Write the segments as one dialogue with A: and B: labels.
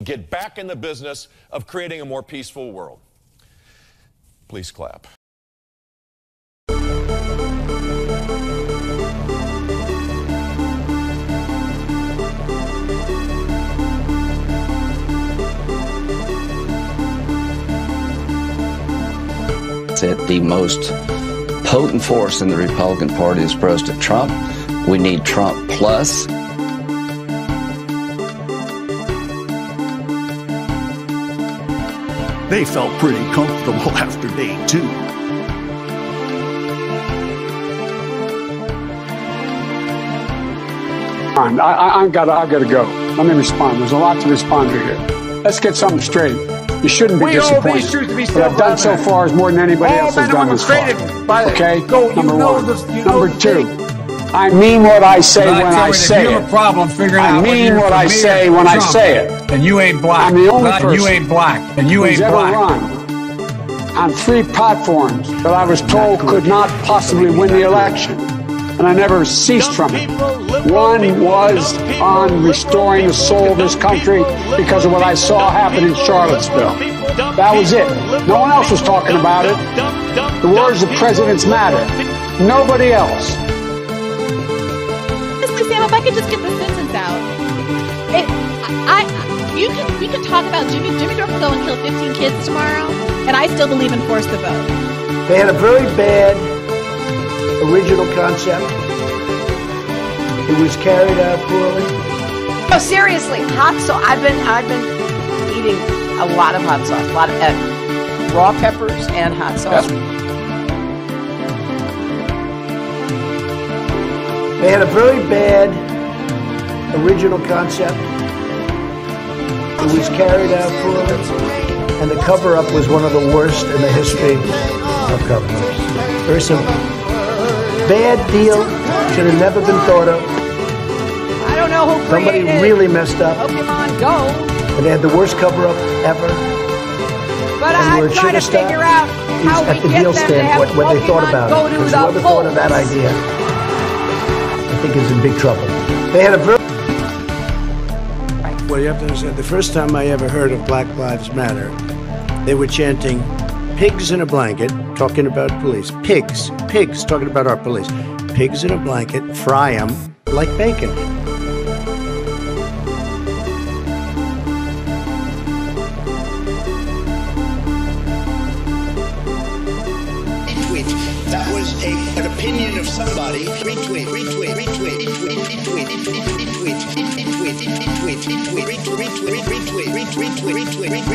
A: get back in the business of creating a more peaceful world. Please clap.
B: That the most potent force in the Republican Party is President Trump. We need Trump plus.
C: They felt pretty comfortable after day 2.
D: I've got to go. Let me respond. There's a lot to respond to here. Let's get something straight. You shouldn't be disappointed. What I've done so far is more than anybody else has done this far. Okay? Number one. Number two. I mean what I say when I say it.
E: You have a problem figuring out
D: I mean what I say when I say it.
E: And you ain't black.
D: I'm the only person
E: you ain't black. And you ain't black.
D: Run on 3 platforms that I was told could not possibly win the election. And I never ceased from it. One was on restoring the soul of this country because of what I saw happen in Charlottesville. That was it. No one else was talking about it. The words of presidents matter. Nobody else.
F: Honestly, Sam, if I could just get this sentence out. We could talk about Jimmy Dore will go and kill 15 kids tomorrow, and I still believe in force the vote.
G: They had a very bad original concept. It was carried out poorly.
H: Oh, seriously, hot sauce. I've been eating a lot of hot sauce, a lot of raw peppers and hot sauce.
G: They had a very bad original concept. It was carried out poorly, and the cover-up was one of the worst in the history of cover-ups. Very simple. Bad deal, should have never been thought of.
H: I don't know who
G: Somebody really messed up.
H: Pokemon Go.
G: And they had the worst cover-up ever.
H: But I'm trying to figure out how we get them to have
G: what they thought about
H: go
G: it.
H: to
G: Because
H: the
G: whoever thought of that idea, I think is in big trouble. They had a very...
I: Well, you have to understand, the first time I ever heard of Black Lives Matter, they were chanting, pigs in a blanket, talking about police. Pigs, talking about our police. Pigs in a blanket, fry them like bacon.
J: That was an opinion of somebody. Retweet, retweet, retweet, retweet, retweet, retweet, retweet, retweet,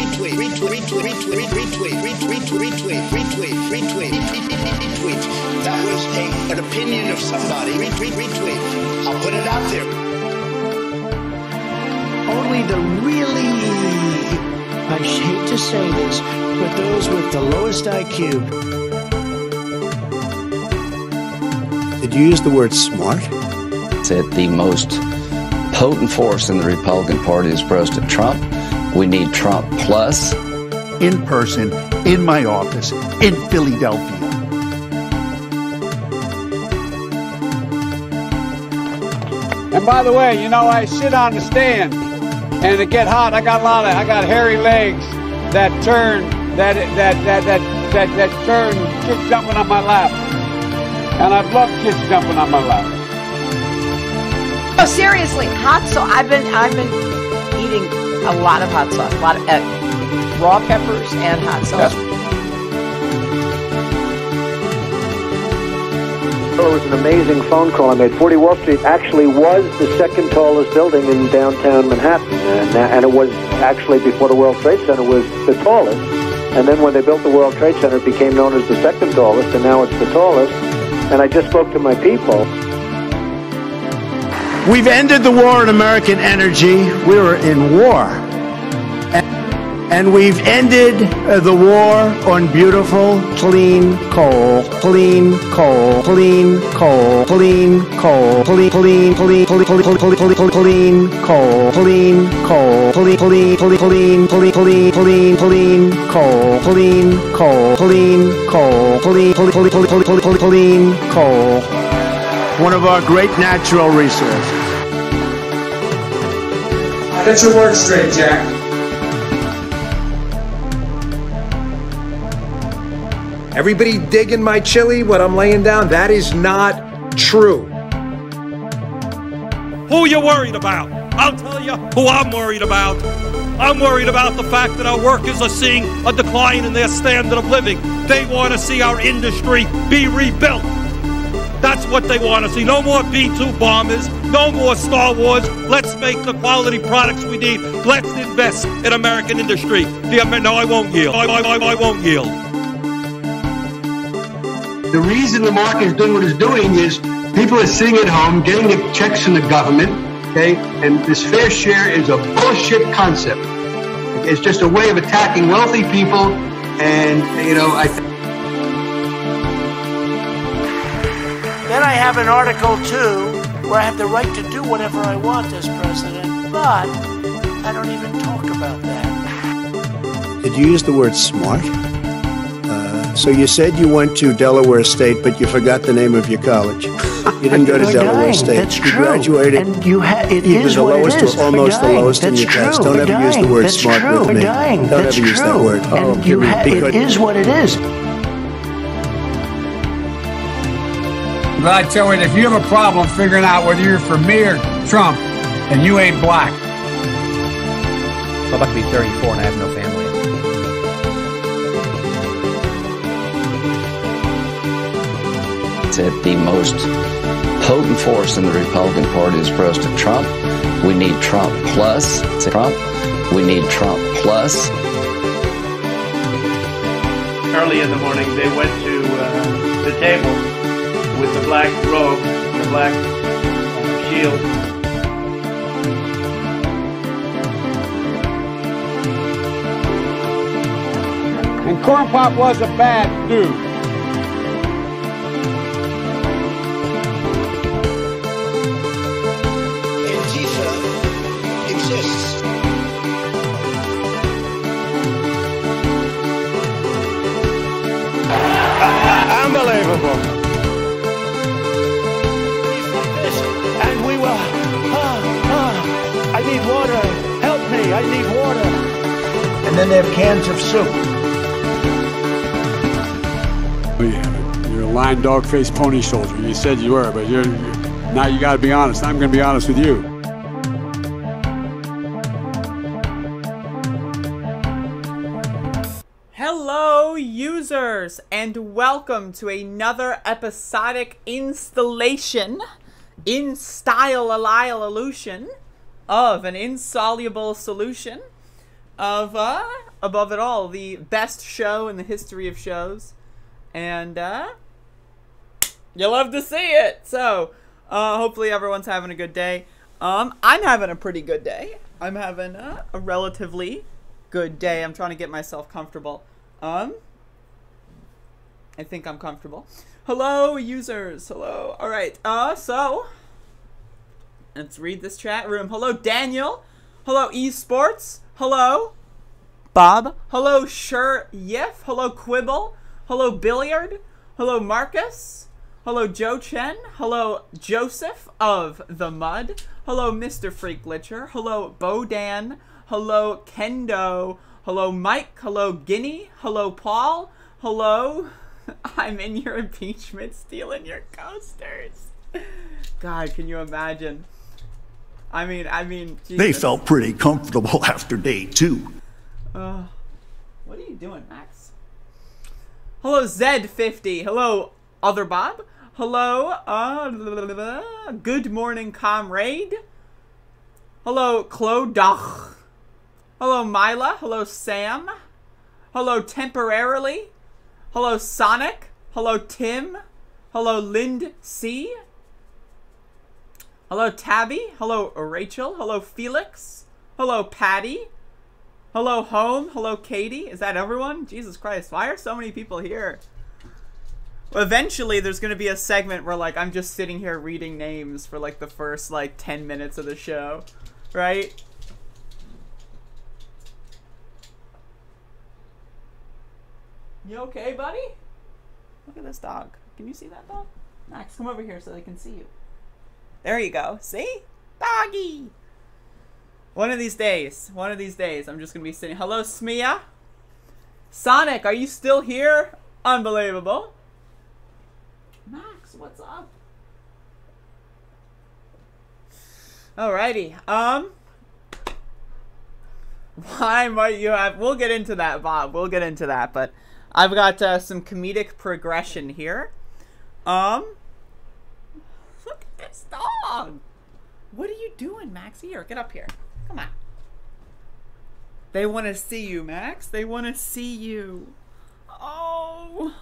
J: retweet, retweet, retweet, retweet, retweet, retweet, retweet. That was an opinion of somebody. Retweet. I'll put it out there.
G: Only the really, I hate to say this, but those with the lowest IQ.
I: Did you use the word smart?
B: That the most potent force in the Republican Party is President Trump. We need Trump plus.
C: In person, in my office, in Philadelphia.
D: And by the way, you know, I sit on the stand and it get hot. I got hairy legs that turn kids jumping on my lap. And I love kids jumping on my lap.
H: Oh, seriously, hot sauce. I've been eating a lot of hot sauce, a lot of raw peppers and hot sauce.
G: It was an amazing phone call I made. 40 Wall Street actually was the second tallest building in downtown Manhattan, and it was actually, before the World Trade Center, was the tallest. And then when they built the World Trade Center, it became known as the second tallest, and now it's the tallest. And I just spoke to my people.
I: We've ended the war on American energy. We were in war. And we've ended the war on beautiful, clean coal. Clean coal. Clean coal. Clean coal. Clean coal. Clean coal. Clean coal. Clean coal. Clean coal. Clean coal. One of our great natural resources.
D: Get your words straight, Jack.
K: Everybody digging my chili, what I'm laying down, that is not true.
L: Who you worried about? I'll tell you who I'm worried about. I'm worried about the fact that our workers are seeing a decline in their standard of living. They want to see our industry be rebuilt. That's what they want to see. No more B-2 bombers. No more Star Wars. Let's make the quality products we need. Let's invest in American industry. No, I won't yield. I won't yield.
M: The reason the market is doing what it's doing is people are sitting at home getting the checks from the government, okay? And this fair share is a bullshit concept. It's just a way of attacking wealthy people. And, you know,
N: Then I have an Article 2 where I have the right to do whatever I want as president, but I don't even talk about that.
I: Did you use the word smart? So you said you went to Delaware State, but you forgot the name of your college. You didn't go to Delaware State.
N: That's
I: you
N: true.
I: graduated.
N: And you it
I: either
N: is
I: the
N: what
I: lowest
N: it is.
I: or almost the lowest in your class. Don't ever use the word smart with me. Don't ever use that word.
N: And it is what it is.
E: But I tell you, if you have a problem figuring out whether you're for me or Trump, and you ain't black.
O: I'm about to be 34 and I have no family.
B: That the most potent force in the Republican Party is President Trump. We need Trump plus. Trump. We need Trump plus.
P: Early in the morning, they went to the table with the black robe, the black shield.
D: And Corn Pop was a bad dude.
N: Unbelievable. And we were, I need water. Help me, I need water.
J: And then they have cans of soup.
Q: Oh, yeah, you're a lying dog-faced pony soldier. You said you were, but now you got to be honest. I'm going to be honest with you.
R: Hello, users, and welcome to another episodic installation in style illusion of an insoluble solution of, above it all, the best show in the history of shows. And, you'll love to see it. So, hopefully everyone's having a good day. I'm having a pretty good day. I'm having a relatively good day. I'm trying to get myself comfortable. I think I'm comfortable. Hello, users. Hello. All right. So let's read this chat room. Hello, Daniel. Hello, esports. Hello, Bob. Hello, Yif. Hello, Quibble. Hello, Billiard. Hello, Marcus. Hello, Joe Chen. Hello, Joseph of the Mud. Hello, Mr. Freak Glitcher. Hello, Bodan. Hello, Kendo. Hello, Mike. Hello, Guinea. Hello, Paul. Hello. I'm in your impeachment stealing your coasters. God, can you imagine? I mean, Jesus.
C: They felt pretty comfortable after day 2.
R: What are you doing, Max? Hello, Zed50. Hello, Other Bob. Hello, Good Morning Comrade. Hello, Clodach. Hello, Mila. Hello, Sam. Hello, Temporarily. Hello, Sonic. Hello, Tim. Hello, Lind C. Hello, Tabby. Hello, Rachel. Hello, Felix. Hello, Patty. Hello, Home. Hello, Katie. Is that everyone? Jesus Christ. Why are so many people here? Well, eventually, there's going to be a segment where, like, I'm just sitting here reading names for, like, the first, like, 10 minutes of the show. Right? You okay, buddy? Look at this dog. Can you see that dog? Max, come over here so they can see you. There you go. See? Doggy! One of these days, I'm just going to be sitting. Hello, Smia. Sonic, are you still here? Unbelievable. Max, what's up? Alrighty. Why might you have... We'll get into that, Bob. We'll get into that, but I've got some comedic progression here. Look at this dog. What are you doing, Max? Here, get up here. Come on. They want to see you, Max. They want to see you. Oh,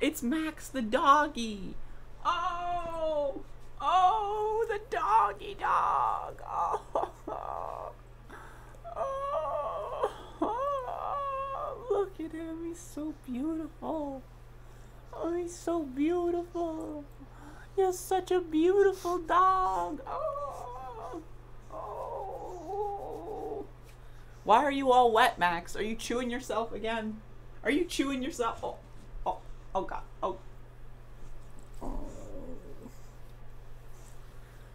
R: it's Max the doggy. Oh, oh, the doggy dog. Oh, oh, oh, look at him. He's so beautiful. Oh, he's so beautiful. You're such a beautiful dog. Oh, oh. Why are you all wet, Max? Are you chewing yourself again? Are you chewing yourself? Oh, oh, oh God, oh. Oh.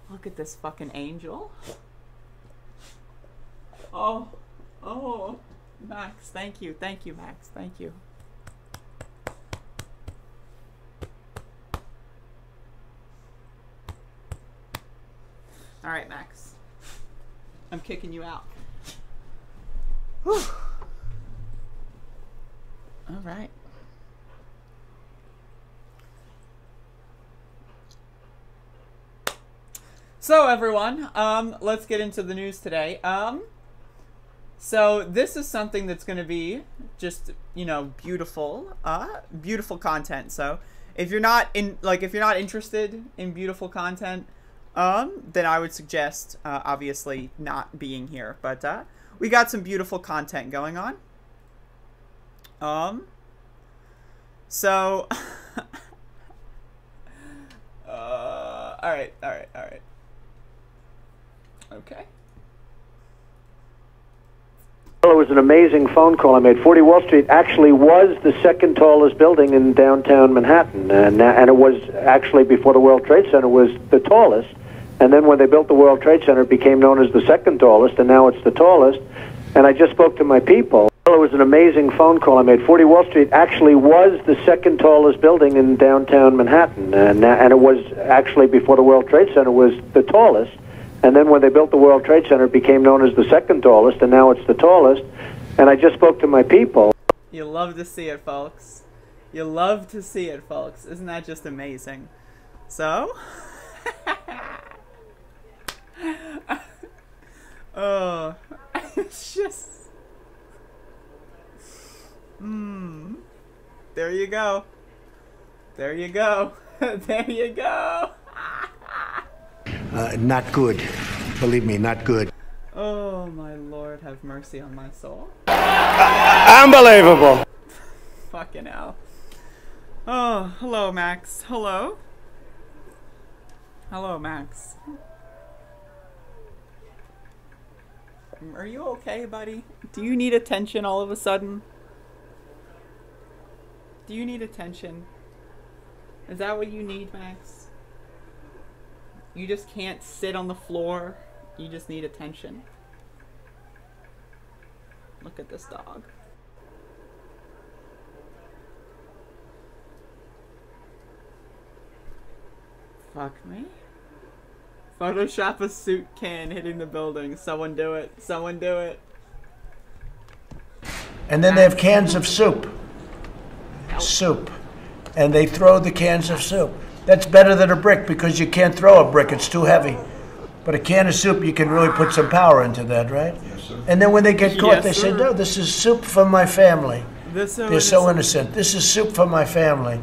R: Look at this fucking angel. Oh, oh, Max, thank you, Max, thank you. All right, Max, I'm kicking you out. Whew. All right. So everyone, let's get into the news today. So this is something that's going to be just, you know, beautiful, beautiful content. So if you're not interested in beautiful content, then I would suggest, obviously not being here, but, we got some beautiful content going on. So, all right. Okay.
G: Well, it was an amazing phone call I made. 40 Wall Street actually was the second tallest building in downtown Manhattan, and it was actually, before the World Trade Center, was the tallest. And then when they built the World Trade Center, it became known as the second tallest, and now it's the tallest. And I just spoke to my people. Well, it was an amazing phone call I made. 40 Wall Street actually was the second tallest building in downtown Manhattan, and it was actually, before the World Trade Center, was the tallest. And then when they built the World Trade Center, it became known as the second tallest, and now it's the tallest. And I just spoke to my people.
R: You love to see it, folks. You love to see it, folks. Isn't that just amazing? So... oh, it's just... There you go. There you go. There you go.
J: Not good. Believe me, not good.
R: Oh, my Lord, have mercy on my soul.
J: Unbelievable.
R: Fucking hell. Oh, hello, Max. Hello. Hello, Max. Are you okay, buddy? Do you need attention all of a sudden? Do you need attention? Is that what you need, Max? You just can't sit on the floor. You just need attention. Look at this dog. Fuck me. Photoshop a soup can hitting the building. Someone do it. Someone do it.
J: And then they have cans of soup. Soup. And they throw the cans of soup. That's better than a brick because you can't throw a brick. It's too heavy. But a can of soup, you can really put some power into that, right? Yes, sir. And then when they get caught, they say, no, this is soup from my family. They're so innocent. This is soup from my family.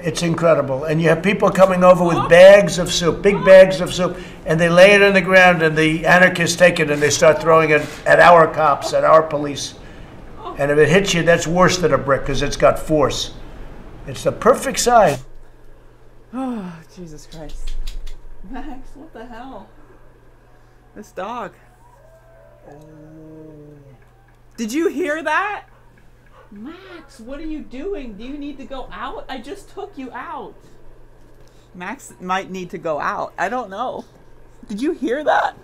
J: It's incredible. And you have people coming over with bags of soup, big bags of soup, and they lay it on the ground, and the anarchists take it, and they start throwing it at our cops, at our police. And if it hits you, that's worse than a brick because it's got force. It's the perfect size.
R: Oh, Jesus Christ. Max, what the hell? This dog. Did you hear that? Max, what are you doing? Do you need to go out? I just took you out. Max might need to go out. I don't know. Did you hear that?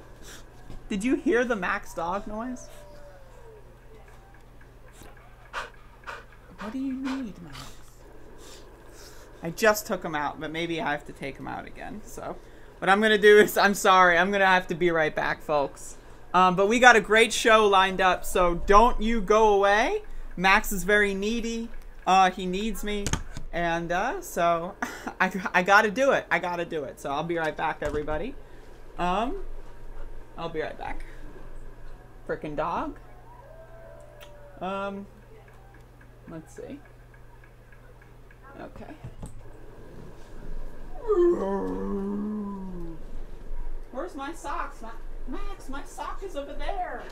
R: Did you hear the Max dog noise? What do you need, Max? I just took him out, but maybe I have to take him out again. So what I'm going to do is, I'm sorry, I'm going to have to be right back, folks. But we got a great show lined up, so don't you go away. Max is very needy. He needs me. And so I got to do it. I got to do it. So I'll be right back, everybody. I'll be right back. Frickin' dog. Let's see. Okay. Where's my socks? Max, my sock is over there.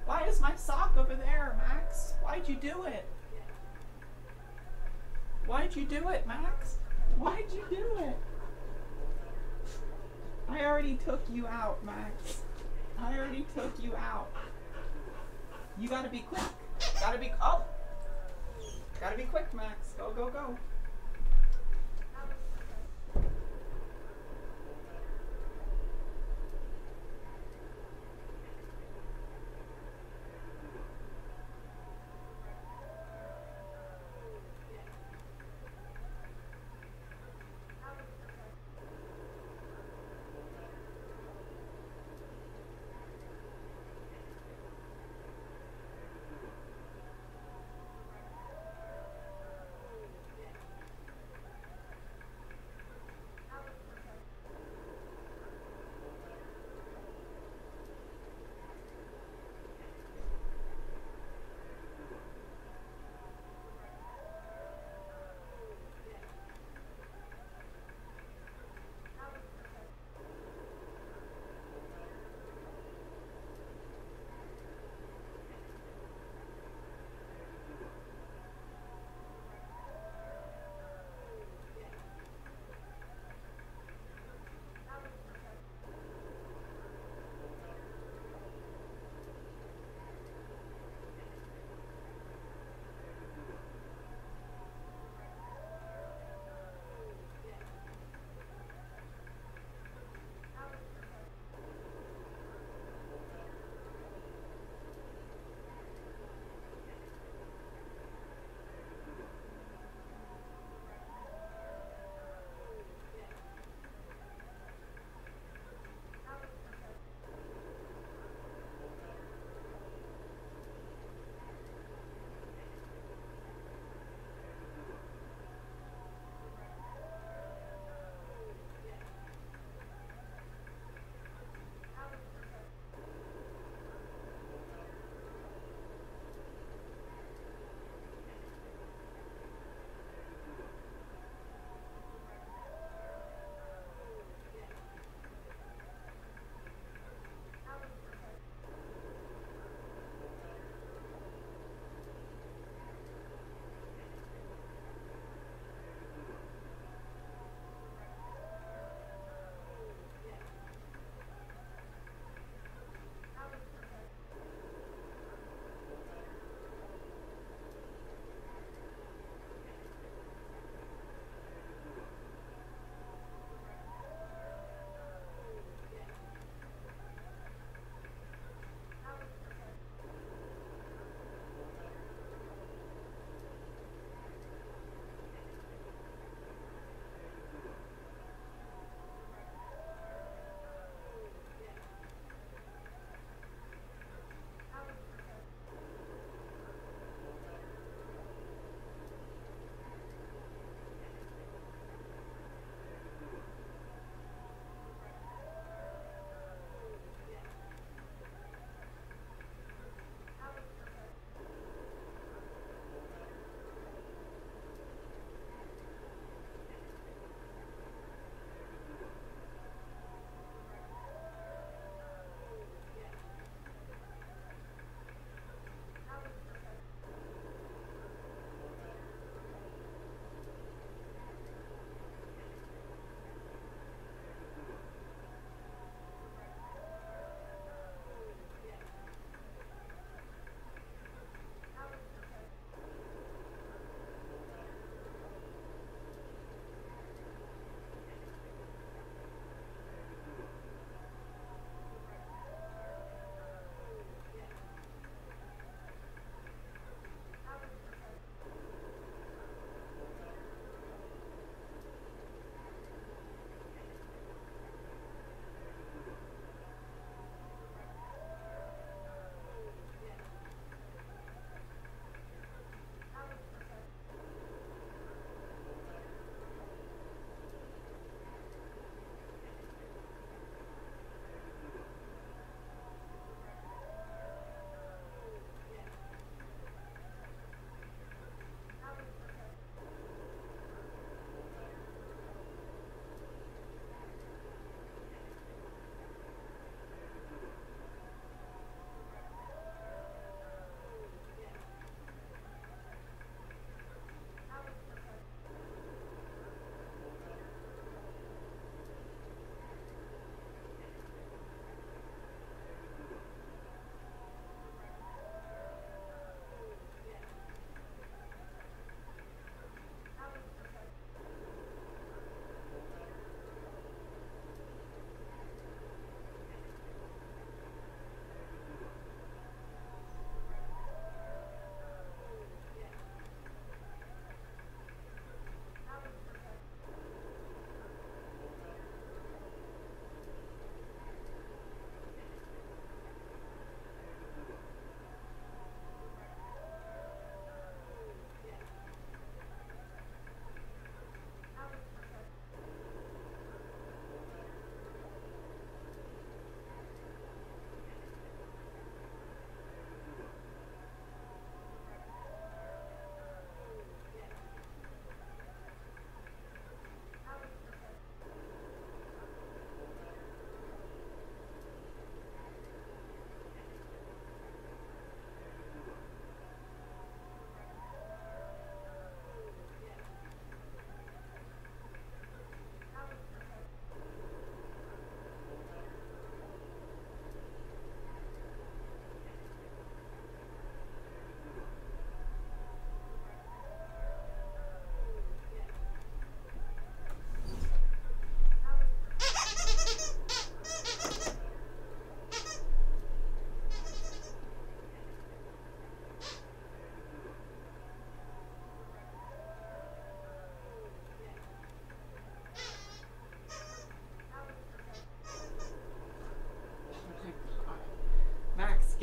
R: Why is my sock over there, Max? Why'd you do it? Why'd you do it, Max? Why'd you do it? I already took you out, Max. I already took you out. You gotta be quick. Gotta be, oh! Gotta be quick, Max. Go, go, go.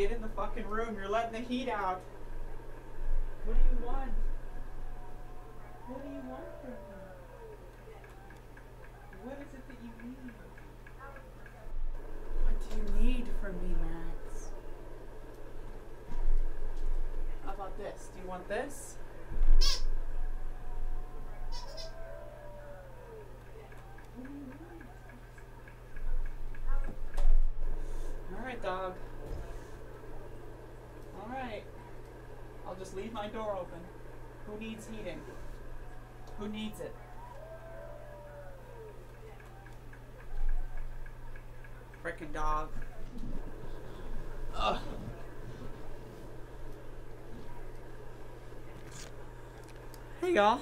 R: get in the fucking room. You're letting the heat out. What do you want? What do you want from me? What is it that you need? What do you need from me, Max? How about this? Do you want this? Alright, dog. Alright. I'll just leave my door open. Who needs heating? Who needs it? Frickin' dog. Ugh. Hey, y'all.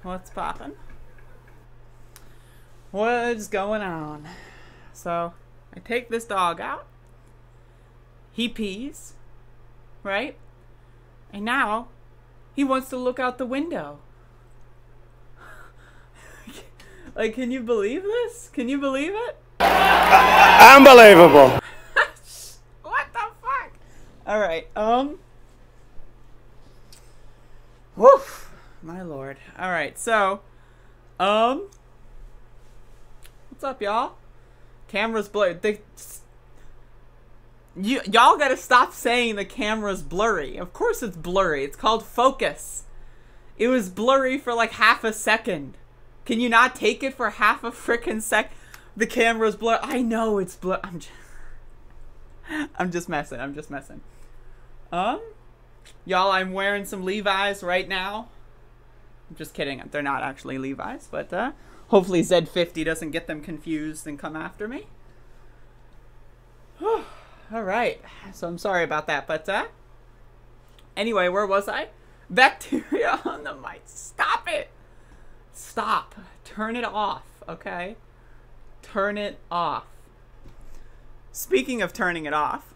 R: What's poppin'? What's going on? So, I take this dog out. He pees. Right? And now, he wants to look out the window. Like, can you believe this? Can you believe it?
I: Unbelievable.
R: What the fuck? Alright, woof. My lord. Alright, so, what's up, y'all? Camera's blurry. Y'all gotta stop saying the camera's blurry. Of course it's blurry. It's called focus. It was blurry for like half a second. Can you not take it for half a frickin' sec? The camera's blurry. I know it's blurry. I'm just messing. I'm just messing. Y'all, I'm wearing some Levi's right now. I'm just kidding. They're not actually Levi's, but hopefully Z50 doesn't get them confused and come after me. Alright, so I'm sorry about that, but anyway, where was I? Bacteria on the mic. Stop it! Stop. Turn it off, okay? Turn it off. Speaking of turning it off,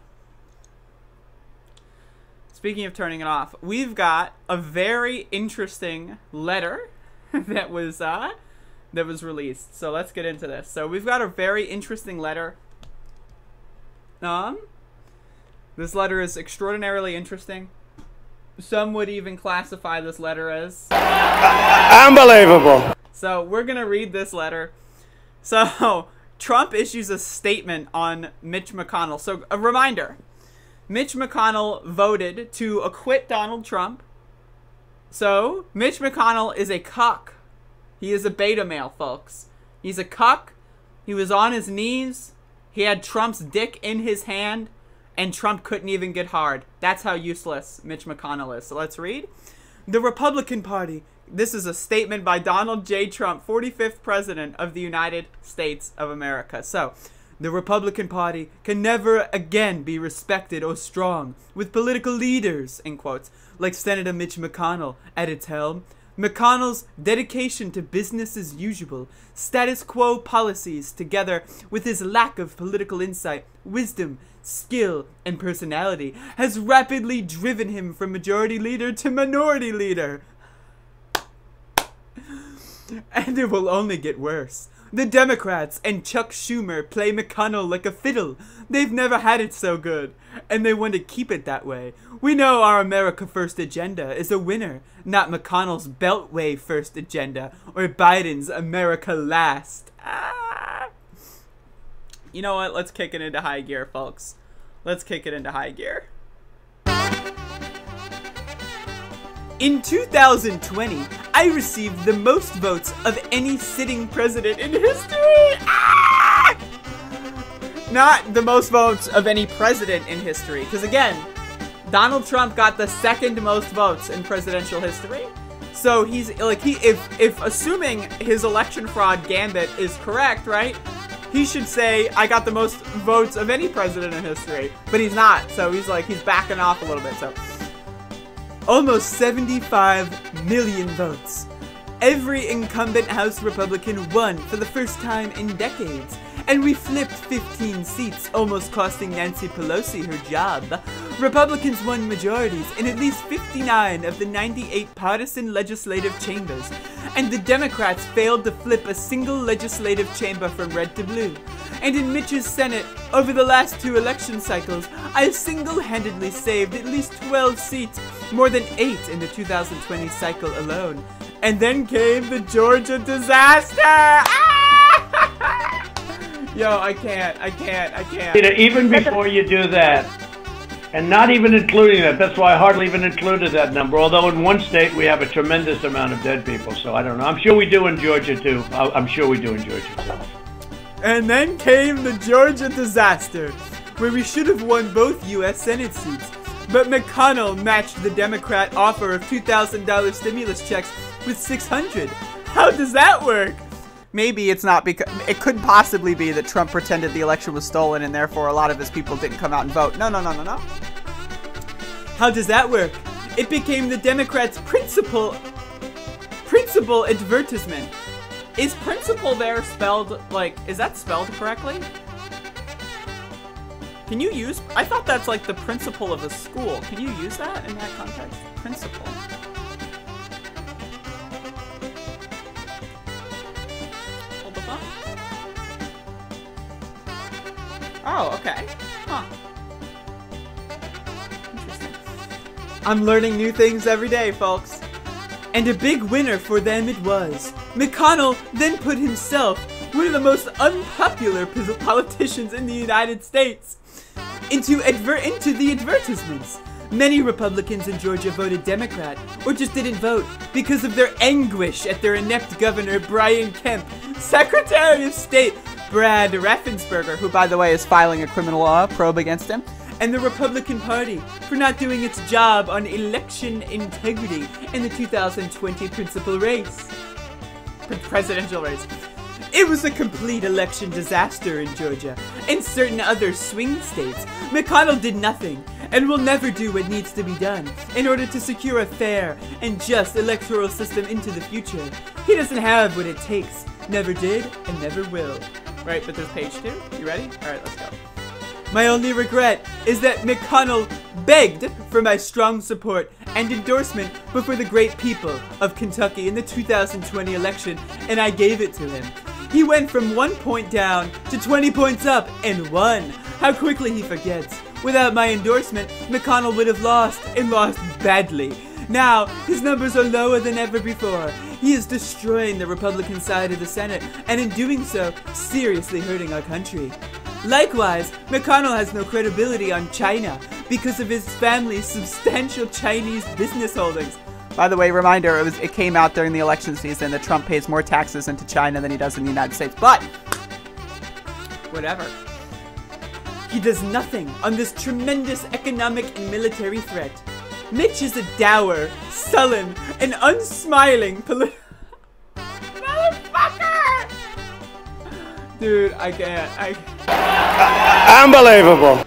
R: we've got a very interesting letter that was released. So let's get into this. So we've got a very interesting letter. This letter is extraordinarily interesting. Some would even classify this letter as
I: unbelievable.
R: So we're gonna read this letter. So Trump issues a statement on Mitch McConnell. So a reminder, Mitch McConnell voted to acquit Donald Trump. So Mitch McConnell is a cuck. He is a beta male, folks. He's a cuck. He was on his knees. He had Trump's dick in his hand, and Trump couldn't even get hard. That's how useless Mitch McConnell is. So let's read. The Republican Party. This is a statement by Donald J. Trump, 45th President of the United States of America. So, the Republican Party can never again be respected or strong with political leaders, in quotes, like Senator Mitch McConnell at its helm. McConnell's dedication to business as usual, status quo policies, together with his lack of political insight, wisdom, skill, and personality, has rapidly driven him from majority leader to minority leader. And it will only get worse. The Democrats and Chuck Schumer play McConnell like a fiddle. They've never had it so good, and they want to keep it that way. We know our America First agenda is a winner, not McConnell's Beltway First agenda or Biden's America Last. You know what? Let's kick it into high gear, folks. Let's kick it into high gear. In 2020, I received the most votes of any sitting president in history. Not the most votes of any president in history, because again, Donald Trump got the second most votes in presidential history. So he's like, if assuming his election fraud gambit is correct, right? He should say, I got the most votes of any president in history, but he's not. So he's backing off a little bit. So almost 75 million votes. Every incumbent House Republican won for the first time in decades. and we flipped 15 seats, almost costing Nancy Pelosi her job. Republicans won majorities in at least 59 of the 98 partisan legislative chambers, and the Democrats failed to flip a single legislative chamber from red to blue. And in Mitch's Senate, over the last 2 election cycles, I single-handedly saved at least 12 seats, more than 8 in the 2020 cycle alone. And then came the Georgia disaster! Yo, I can't.
P: Even before you do that, and not even including that, that's why I hardly even included that number, although in one state we have a tremendous amount of dead people, so I don't know. I'm sure we do in Georgia, too. I'm sure we do in Georgia, too.
R: And then came the Georgia disaster, where we should have won both U.S. Senate seats. But McConnell matched the Democrat offer of $2,000 stimulus checks with $600. How does that work? Maybe it's not because... It could possibly be that Trump pretended the election was stolen and therefore a lot of his people didn't come out and vote. No. How does that work? It became the Democrats' principal advertisement. Is principal there spelled, like, is that spelled correctly? Can you use, I thought that's like the principal of a school. Can you use that in that context? Principal. Hold the phone. Oh, okay. Huh. Interesting. I'm learning new things every day, folks. And a big winner for them it was. McConnell then put himself, one of the most unpopular politicians in the United States, into the advertisements. Many Republicans in Georgia voted Democrat, or just didn't vote, because of their anguish at their inept governor, Brian Kemp, Secretary of State, Brad Raffensperger, who, by the way, is filing a criminal law probe against him, and the Republican Party for not doing its job on election integrity in the 2020 presidential race. It was a complete election disaster in Georgia and certain other swing states. McConnell did nothing and will never do what needs to be done in order to secure a fair and just electoral system into the future. He doesn't have what it takes, never did, and never will. Right, but there's page 2. You ready? Alright, let's go. My only regret is that McConnell begged for my strong support and endorsement before the great people of Kentucky in the 2020 election, and I gave it to him. He went from 1 point down to 20 points up and won. How quickly he forgets. Without my endorsement, McConnell would have lost, and lost badly. Now, his numbers are lower than ever before. He is destroying the Republican side of the Senate, and in doing so, seriously hurting our country. Likewise, McConnell has no credibility on China because of his family's substantial Chinese business holdings. By the way, reminder, it came out during the election season that Trump pays more taxes into China than he does in the United States, but whatever. He does nothing on this tremendous economic and military threat. Mitch is a dour, sullen, and unsmiling motherfucker! Dude, I can't.
I: Unbelievable.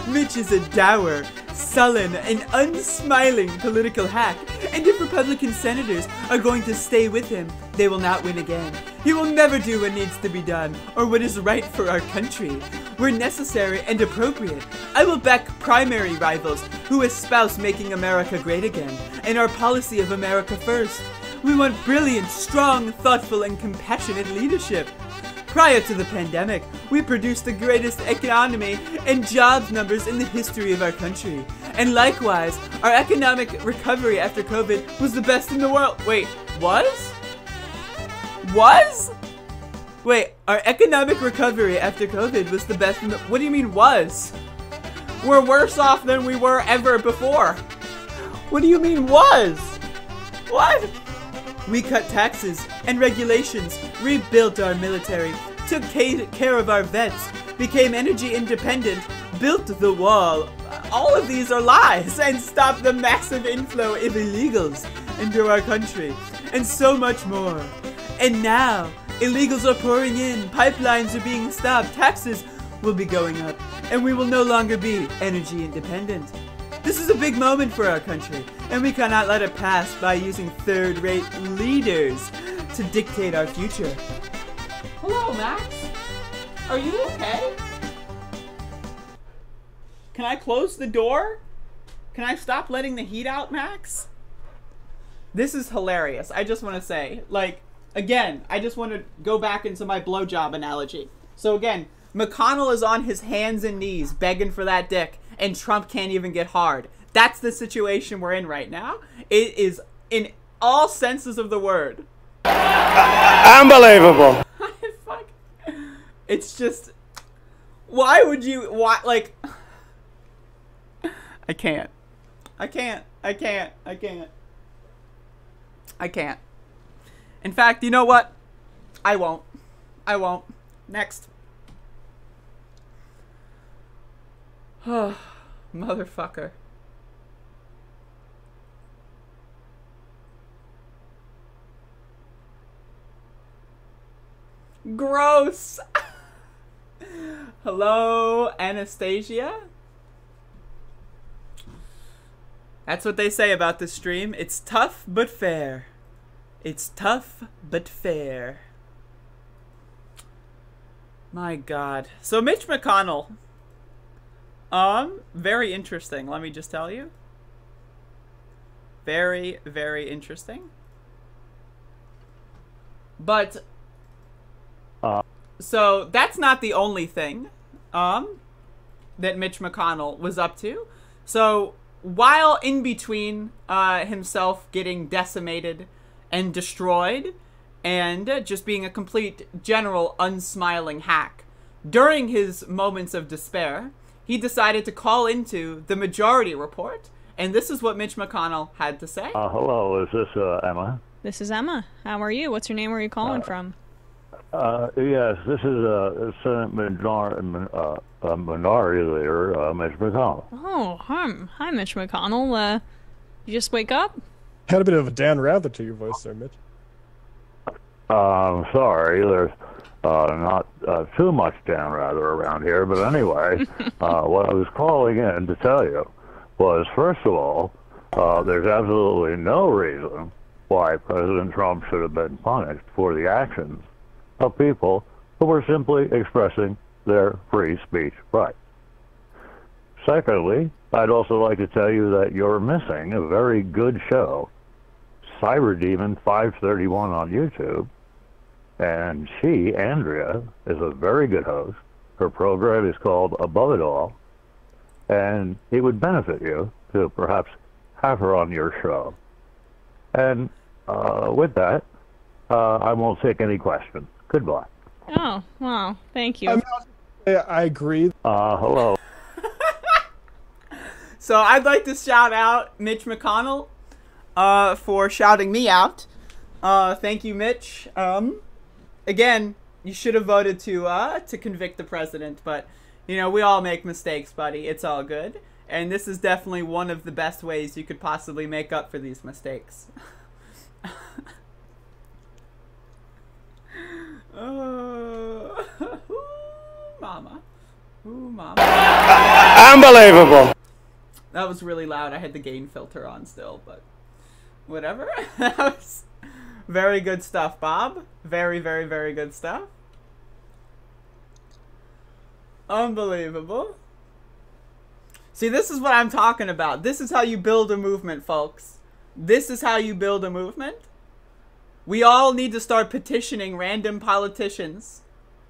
R: Mitch is a dour, sullen, and unsmiling political hack, and if Republican senators are going to stay with him, they will not win again. He will never do what needs to be done, or what is right for our country. Where necessary and appropriate, I will back primary rivals who espouse making America great again, and our policy of America first. We want brilliant, strong, thoughtful, and compassionate leadership. Prior to the pandemic, we produced the greatest economy and jobs numbers in the history of our country. And likewise, our economic recovery after COVID was the best in the world. Wait, was? Was? Wait, our economic recovery after COVID was the best in the... What do you mean was? We're worse off than we were ever before. What do you mean was? What? We cut taxes and regulations, rebuilt our military, took care of our vets, became energy independent, built the wall. All of these are lies, and stopped the massive inflow of illegals into our country, and so much more. And now, illegals are pouring in, pipelines are being stopped, taxes will be going up, and we will no longer be energy independent. This is a big moment for our country, and we cannot let it pass by using third-rate leaders to dictate our future. Hello, Max. Are you okay? Can I close the door? Can I stop letting the heat out, Max? This is hilarious. I just want to say, like, again, I just want to go back into my blowjob analogy. So again, McConnell is on his hands and knees begging for that dick, and Trump can't even get hard. That's the situation we're in right now. It is, in all senses of the word,
I: Unbelievable.
R: Fuck. It's just, why would you, why, like, I can't. In fact, you know what? I won't. Next. Motherfucker. Gross. Hello, Anastasia? That's what they say about this stream. It's tough but fair. It's tough but fair. My God. So Mitch McConnell. Very interesting, let me just tell you. Very, very interesting. But so that's not the only thing that Mitch McConnell was up to. So while in between himself getting decimated and destroyed and just being a complete general unsmiling hack, during his moments of despair, he decided to call into the Majority Report, and this is what Mitch McConnell had to say.
S: Hello, is this Emma?
T: This is Emma. How are you? What's your name? Where are you calling from?
S: Yes, this is Senate Minority Leader Mitch McConnell.
T: Oh, hi, Mitch McConnell. You just wake up?
U: Had a bit of a Dan Rather to your voice there, Mitch.
S: I'm sorry, there's not too much Dan Rather around here, but anyway, what I was calling in to tell you was, first of all, there's absolutely no reason why President Trump should have been punished for the actions of people who were simply expressing their free speech rights. Secondly, I'd also like to tell you that you're missing a very good show, Cyber Demon 531 on YouTube, and she, Andrea, is a very good host. Her program is called Above It All, and it would benefit you to perhaps have her on your show. And with that, I won't take any questions. Goodbye.
T: Oh, wow. Thank you.
U: I agree.
S: Hello.
R: So I'd like to shout out Mitch McConnell for shouting me out. Thank you, Mitch. Again, you should have voted to convict the president, but, you know, we all make mistakes, buddy. It's all good. And this is definitely one of the best ways you could possibly make up for these mistakes. Ooh, mama. Ooh, mama.
I: Unbelievable.
R: That was really loud. I had the gain filter on still, but whatever. That was very good stuff, Bob. Very, very, very good stuff. Unbelievable. See, this is what I'm talking about. This is how you build a movement, folks. This is how you build a movement. We all need to start petitioning random politicians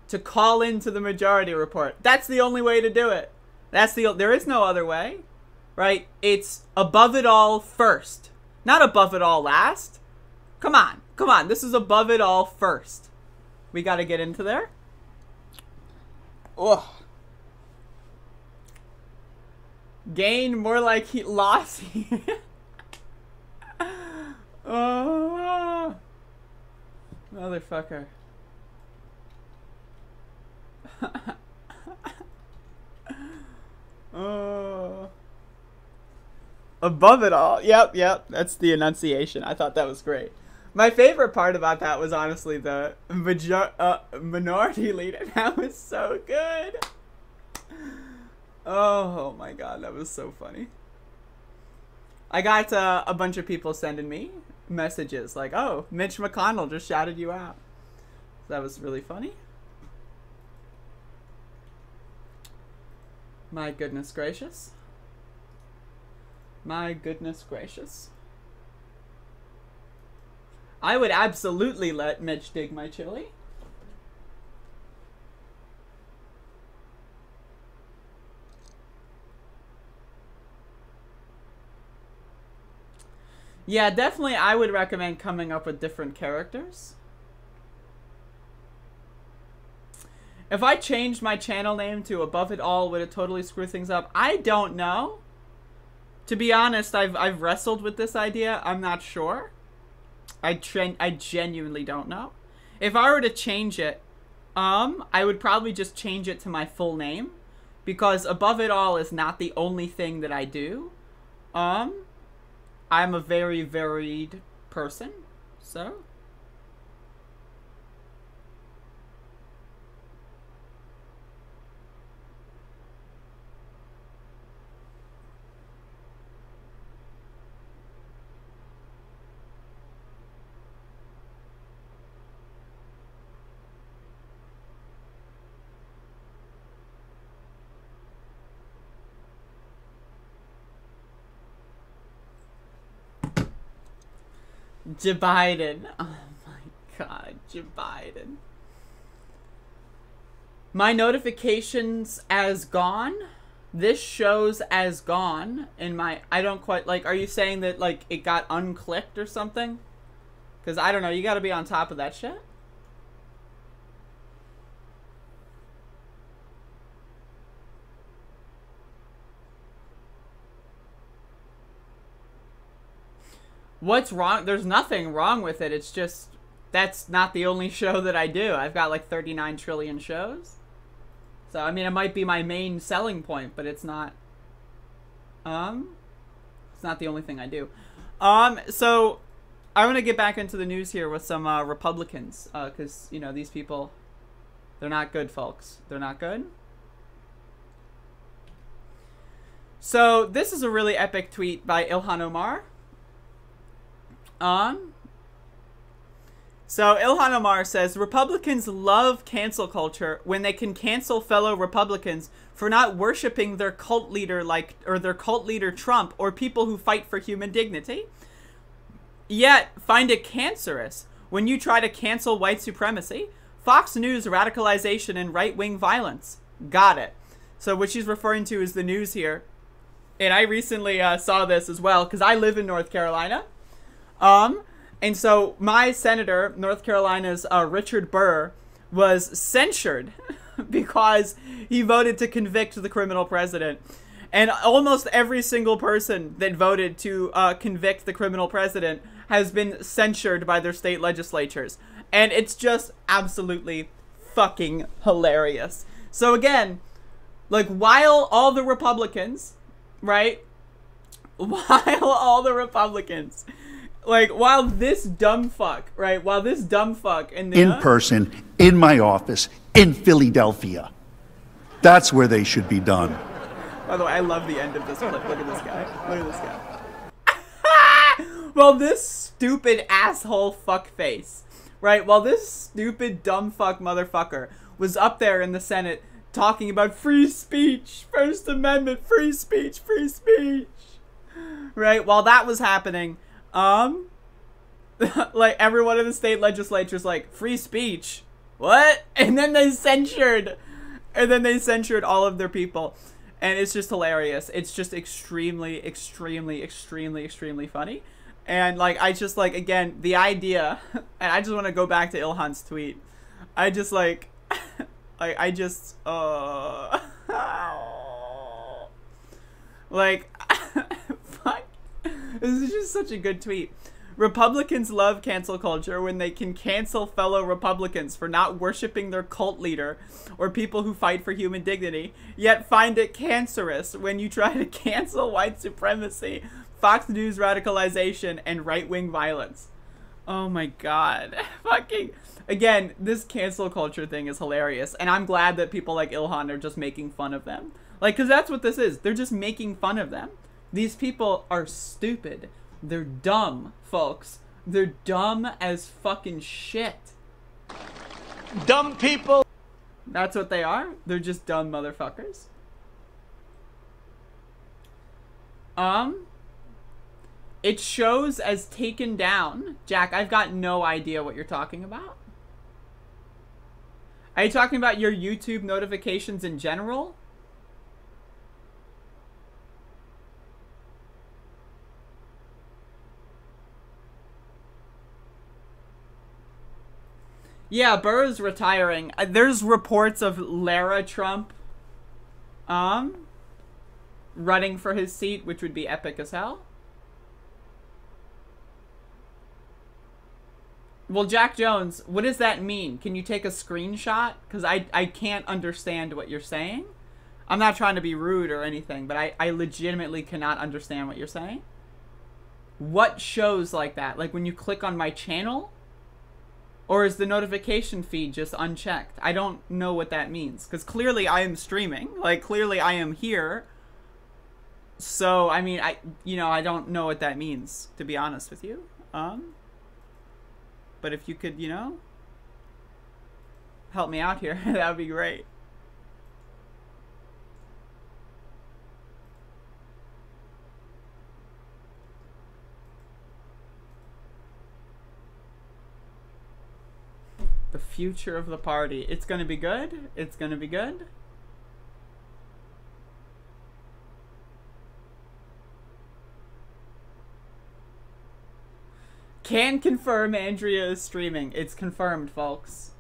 R: to call into the Majority Report. That's the only way to do it. There is no other way, right? It's above it all first, not above it all last. Come on, come on. This is above it all first. We got to get into there. Ugh. Gain more like he lost. Oh. Motherfucker. Oh. Above it all. Yep. That's the enunciation. I thought that was great. My favorite part about that was honestly the minority leader. That was so good. Oh my god, that was so funny. I got a bunch of people sending me messages like, oh, Mitch McConnell just shouted you out. That was really funny. My goodness gracious. My goodness gracious. I would absolutely let Mitch dig my chili. Yeah, definitely I would recommend coming up with different characters. If I changed my channel name to Above It All, would it totally screw things up? I don't know. To be honest, I've wrestled with this idea. I'm not sure. I genuinely don't know. If I were to change it, I would probably just change it to my full name, because Above It All is not the only thing that I do. I'm a very varied person, so. Joe Biden. Oh my god, Joe Biden. My notifications as gone. This shows as gone in my... I don't quite... Like, are you saying that, like, it got unclicked or something? Because, I don't know, you gotta be on top of that shit. What's wrong? There's nothing wrong with it. It's just, that's not the only show that I do. I've got like 39 trillion shows. So, I mean, it might be my main selling point, but it's not, it's not the only thing I do. So, I want to get back into the news here with some, Republicans, because, you know, these people, they're not good, folks. They're not good. So, this is a really epic tweet by Ilhan Omar. So Ilhan Omar says, Republicans love cancel culture when they can cancel fellow Republicans for not worshiping their cult leader their cult leader Trump or people who fight for human dignity. Yet find it cancerous when you try to cancel white supremacy, Fox News radicalization, and right-wing violence. Got it. So what she's referring to is the news here. And I recently saw this as well because I live in North Carolina. And so my senator, North Carolina's Richard Burr, was censured because he voted to convict the criminal president. And almost every single person that voted to convict the criminal president has been censured by their state legislatures. And it's just absolutely fucking hilarious. So again, like, while all the Republicans, right? While all the Republicans... Like, while this dumb fuck, right? While this dumb fuck in
C: person, in my office, in Philadelphia. That's where they should be done.
R: By the way, I love the end of this clip. Look at this guy. Look at this guy. Well, this stupid asshole fuckface, right? While this stupid dumb fuck motherfucker was up there in the Senate talking about free speech, First Amendment, free speech, right? While that was happening... like, everyone in the state legislature's like, free speech? What? And then they censured all of their people. And it's just hilarious. It's just extremely, extremely, extremely, extremely funny. And, like, I just, like, again, the idea, and I just want to go back to Ilhan's tweet. I just, like, I just, like, fuck. This is just such a good tweet. Republicans love cancel culture when they can cancel fellow Republicans for not worshiping their cult leader or people who fight for human dignity, yet find it cancerous when you try to cancel white supremacy, Fox News radicalization, and right-wing violence. Oh my god. Fucking... Again, this cancel culture thing is hilarious, and I'm glad that people like Ilhan are just making fun of them. Like, because that's what this is. They're just making fun of them. These people are stupid. They're dumb, folks. They're dumb as fucking shit. Dumb people! That's what they are. They're just dumb motherfuckers. It shows as taken down. Jack, I've got no idea what you're talking about. Are you talking about your YouTube notifications in general? Yeah, Burr's retiring. There's reports of Lara Trump running for his seat, which would be epic as hell. Well, Jack Jones, what does that mean? Can you take a screenshot? Because I can't understand what you're saying. I'm not trying to be rude or anything, but I legitimately cannot understand what you're saying. What shows like that? Like when you click on my channel? Or is the notification feed just unchecked? I don't know what that means. Because clearly I am streaming. Like, clearly I am here. So, I mean, I don't know what that means, to be honest with you. But if you could, help me out here, that would be great. The future of the party. It's gonna be good. It's gonna be good. Can confirm Andrea is streaming. It's confirmed, folks.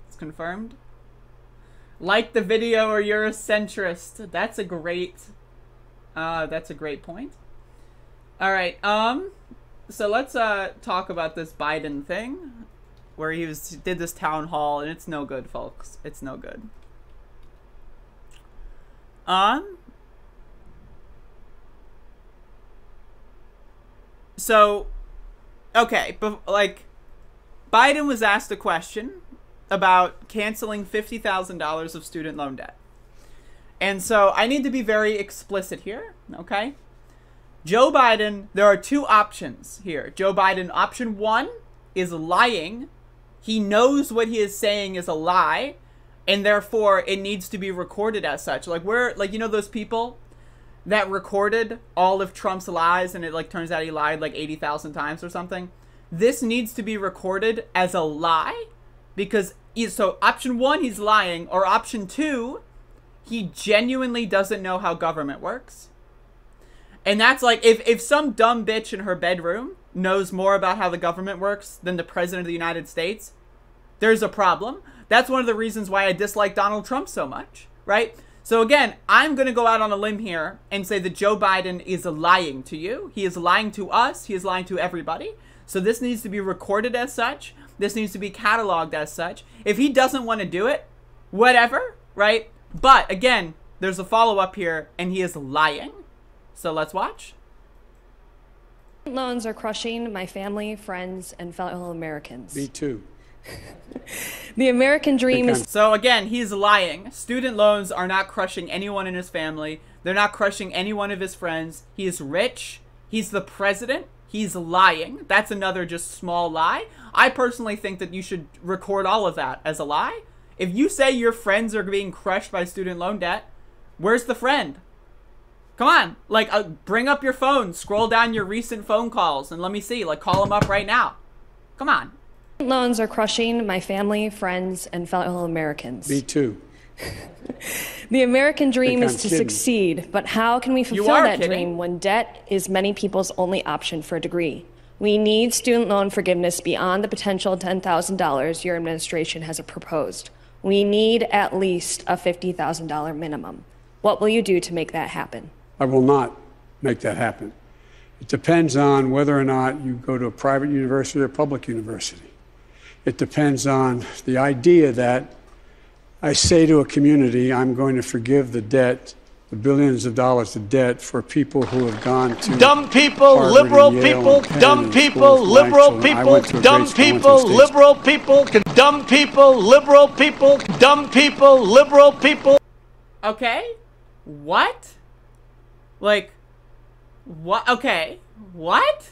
R: It's confirmed. Like the video or you're a centrist. That's a great point. All right. So let's talk about this Biden thing where he did this town hall, and it's no good, folks. It's no good. So okay, but like, Biden was asked a question about canceling $50,000 of student loan debt. And so I need to be very explicit here, okay? Joe Biden, there are two options here. Joe Biden, option one is lying. He knows what he is saying is a lie, and therefore it needs to be recorded as such. Like, you know those people that recorded all of Trump's lies and it like turns out he lied like 80,000 times or something? This needs to be recorded as a lie because so option one, he's lying, or option two, he genuinely doesn't know how government works. And that's like, if some dumb bitch in her bedroom knows more about how the government works than the president of the United States, there's a problem. That's one of the reasons why I dislike Donald Trump so much, right? So again, I'm going to go out on a limb here and say that Joe Biden is lying to you. He is lying to us. He is lying to everybody. So this needs to be recorded as such. This needs to be cataloged as such. If he doesn't want to do it, whatever, right? But again, there's a follow-up here, and he is lying. So let's watch.
A: Loans are crushing my family, friends, and fellow Americans.
Q: Me too.
A: The American dream is...
R: So again, he's lying. Student loans are not crushing anyone in his family. They're not crushing any one of his friends. He is rich. He's the president. He's lying. That's another just small lie. I personally think that you should record all of that as a lie. If you say your friends are being crushed by student loan debt, where's the friend? Come on. Like, bring up your phone. Scroll down your recent phone calls and let me see. Like, call them up right now. Come on.
A: Loans are crushing my family, friends, and fellow Americans.
Q: Me too.
A: The American dream is to succeed, but how can we fulfill that dream when debt is many people's only option for a degree? We need student loan forgiveness beyond the potential $10,000 your administration has proposed. We need at least a $50,000 minimum. What will you do to make that happen?
Q: I will not make that happen. It depends on whether or not you go to a private university or a public university. It depends on the idea that I say to a community, I'm going to forgive the debt, the billions of dollars of debt for people who have gone to
N: dumb people,
Q: Harvard
N: liberal
Q: and Yale
N: people,
Q: and Penn
N: dumb
Q: and
N: people,
Q: schools for my
N: liberal
Q: children. I
N: people,
Q: went to a
N: dumb
Q: great school,
N: people,
Q: went to State
N: liberal people, dumb people, liberal people, dumb people, liberal people.
R: Okay? What? Like, what? Okay. What?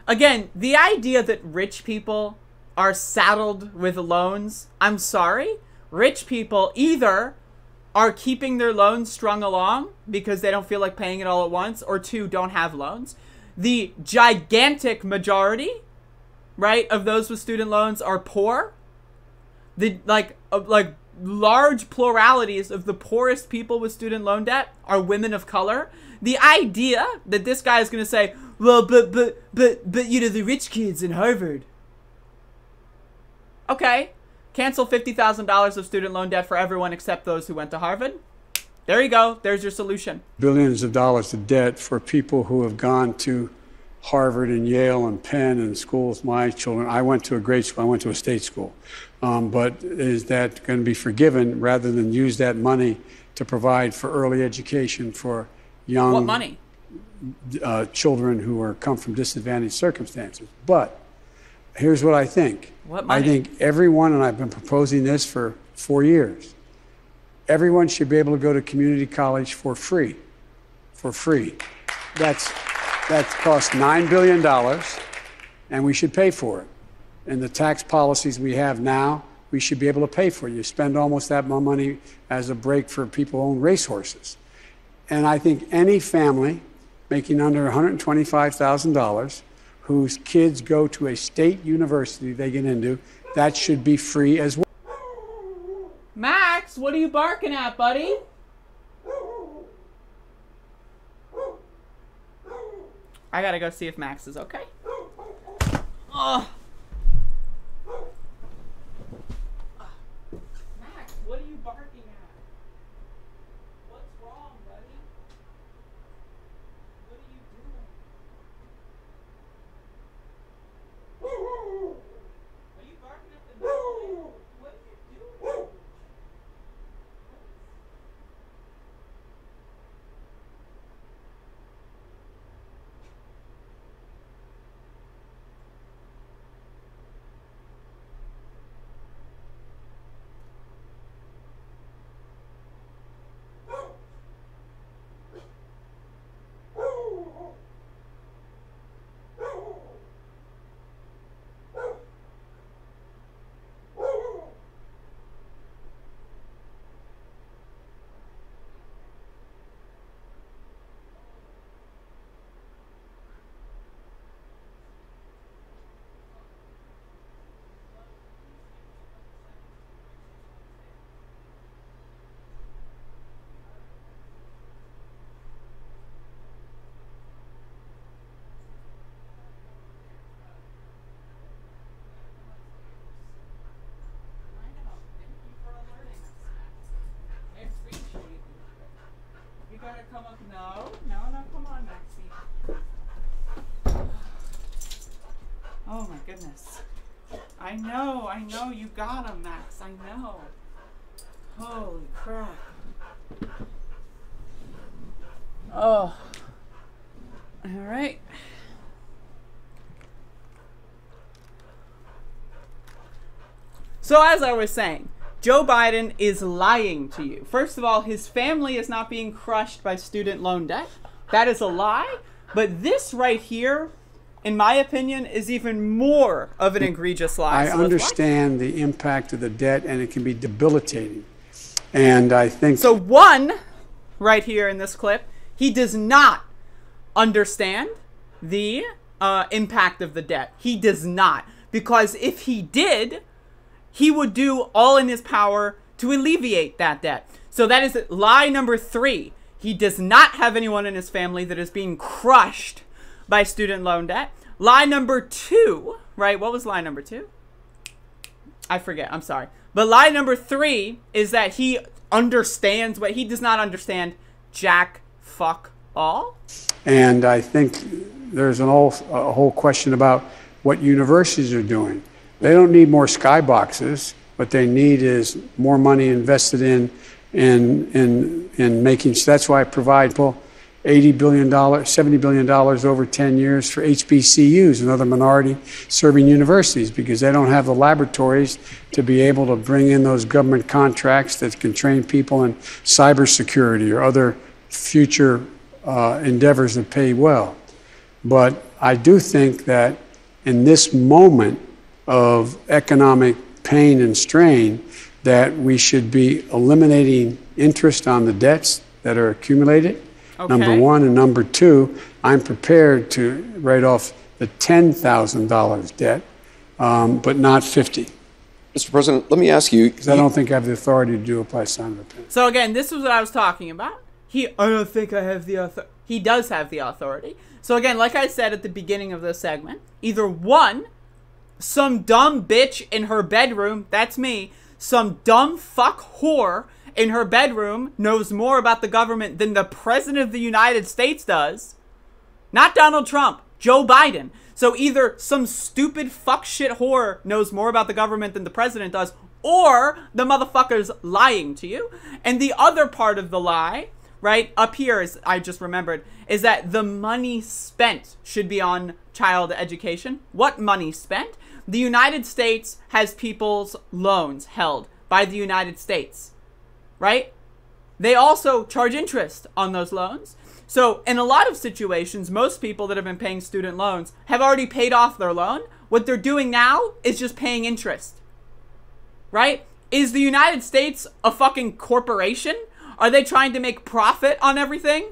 R: Again, the idea that rich people are saddled with loans, I'm sorry. Rich people either are keeping their loans strung along because they don't feel like paying it all at once, or 2, don't have loans. The gigantic majority, right, of those with student loans are poor. The large pluralities of the poorest people with student loan debt are women of color. The idea that this guy is going to say, well, but you know, the rich kids in Harvard. Okay, cancel $50,000 of student loan debt for everyone except those who went to Harvard. There you go. There's your solution.
Q: Billions of dollars of debt for people who have gone to Harvard and Yale and Penn and schools. My children, I went to a great school. I went to a state school. But is that going to be forgiven rather than use that money to provide for early education for young
R: what money?
Q: Children who come from disadvantaged circumstances? But here's what I think.
R: What money?
Q: I think everyone, and I've been proposing this for 4 years, everyone should be able to go to community college for free. For free. That costs $9 billion, and we should pay for it. And the tax policies we have now, we should be able to pay for it. You spend almost that much money as a break for people who own racehorses. And I think any family making under $125,000 whose kids go to a state university they get into, that should be free as well.
R: Max, what are you barking at, buddy? I gotta go see if Max is okay. Oh. Max, what are you barking at? What's wrong, buddy? What are you doing? Are you barking at the dog? What are you doing? Come up. No, come on, Maxie. Oh my goodness. I know, you got him, Max, I know. Holy crap. Oh. All right. So as I was saying, Joe Biden is lying to you. First of all, his family is not being crushed by student loan debt. That is a lie. But this right here, in my opinion, is even more of an egregious lie.
Q: I understand the impact of the debt, and it can be debilitating. And I think...
R: So one, right here in this clip, he does not understand the impact of the debt. He does not. Because if he did, he would do all in his power to alleviate that debt. So that is lie number 3. He does not have anyone in his family that is being crushed by student loan debt. Lie number 2, right? What was lie number 2? I forget. I'm sorry. But lie number 3 is that he understands what he does not understand. Jack fuck all.
Q: And I think there's a whole question about what universities are doing. They don't need more skyboxes. What they need is more money invested in making. That's why I provide $80 billion, $70 billion over 10 years for HBCUs and other minority-serving universities, because they don't have the laboratories to be able to bring in those government contracts that can train people in cybersecurity or other future endeavors that pay well. But I do think that in this moment of economic pain and strain, that we should be eliminating interest on the debts that are accumulated.
R: Okay.
Q: Number one. And number two, I'm prepared to write off the $10,000 debt, but not 50.
F: Mr. President, let me ask you.
Q: Because I don't think I have the authority to do it by sign of a pen.
R: So again, this is what I was talking about. I don't think I have the authority. He does have the authority. So again, like I said at the beginning of this segment, either one, some dumb bitch in her bedroom, that's me, some dumb fuck whore in her bedroom knows more about the government than the President of the United States does. Not Donald Trump, Joe Biden. So either some stupid fuck shit whore knows more about the government than the president does, or the motherfucker's lying to you. And the other part of the lie, right, up here, is, I just remembered, is that the money spent should be on child education. What money spent? The United States has people's loans held by the United States, right? They also charge interest on those loans. So in a lot of situations, most people that have been paying student loans have already paid off their loan. What they're doing now is just paying interest, right? Is the United States a fucking corporation? Are they trying to make profit on everything?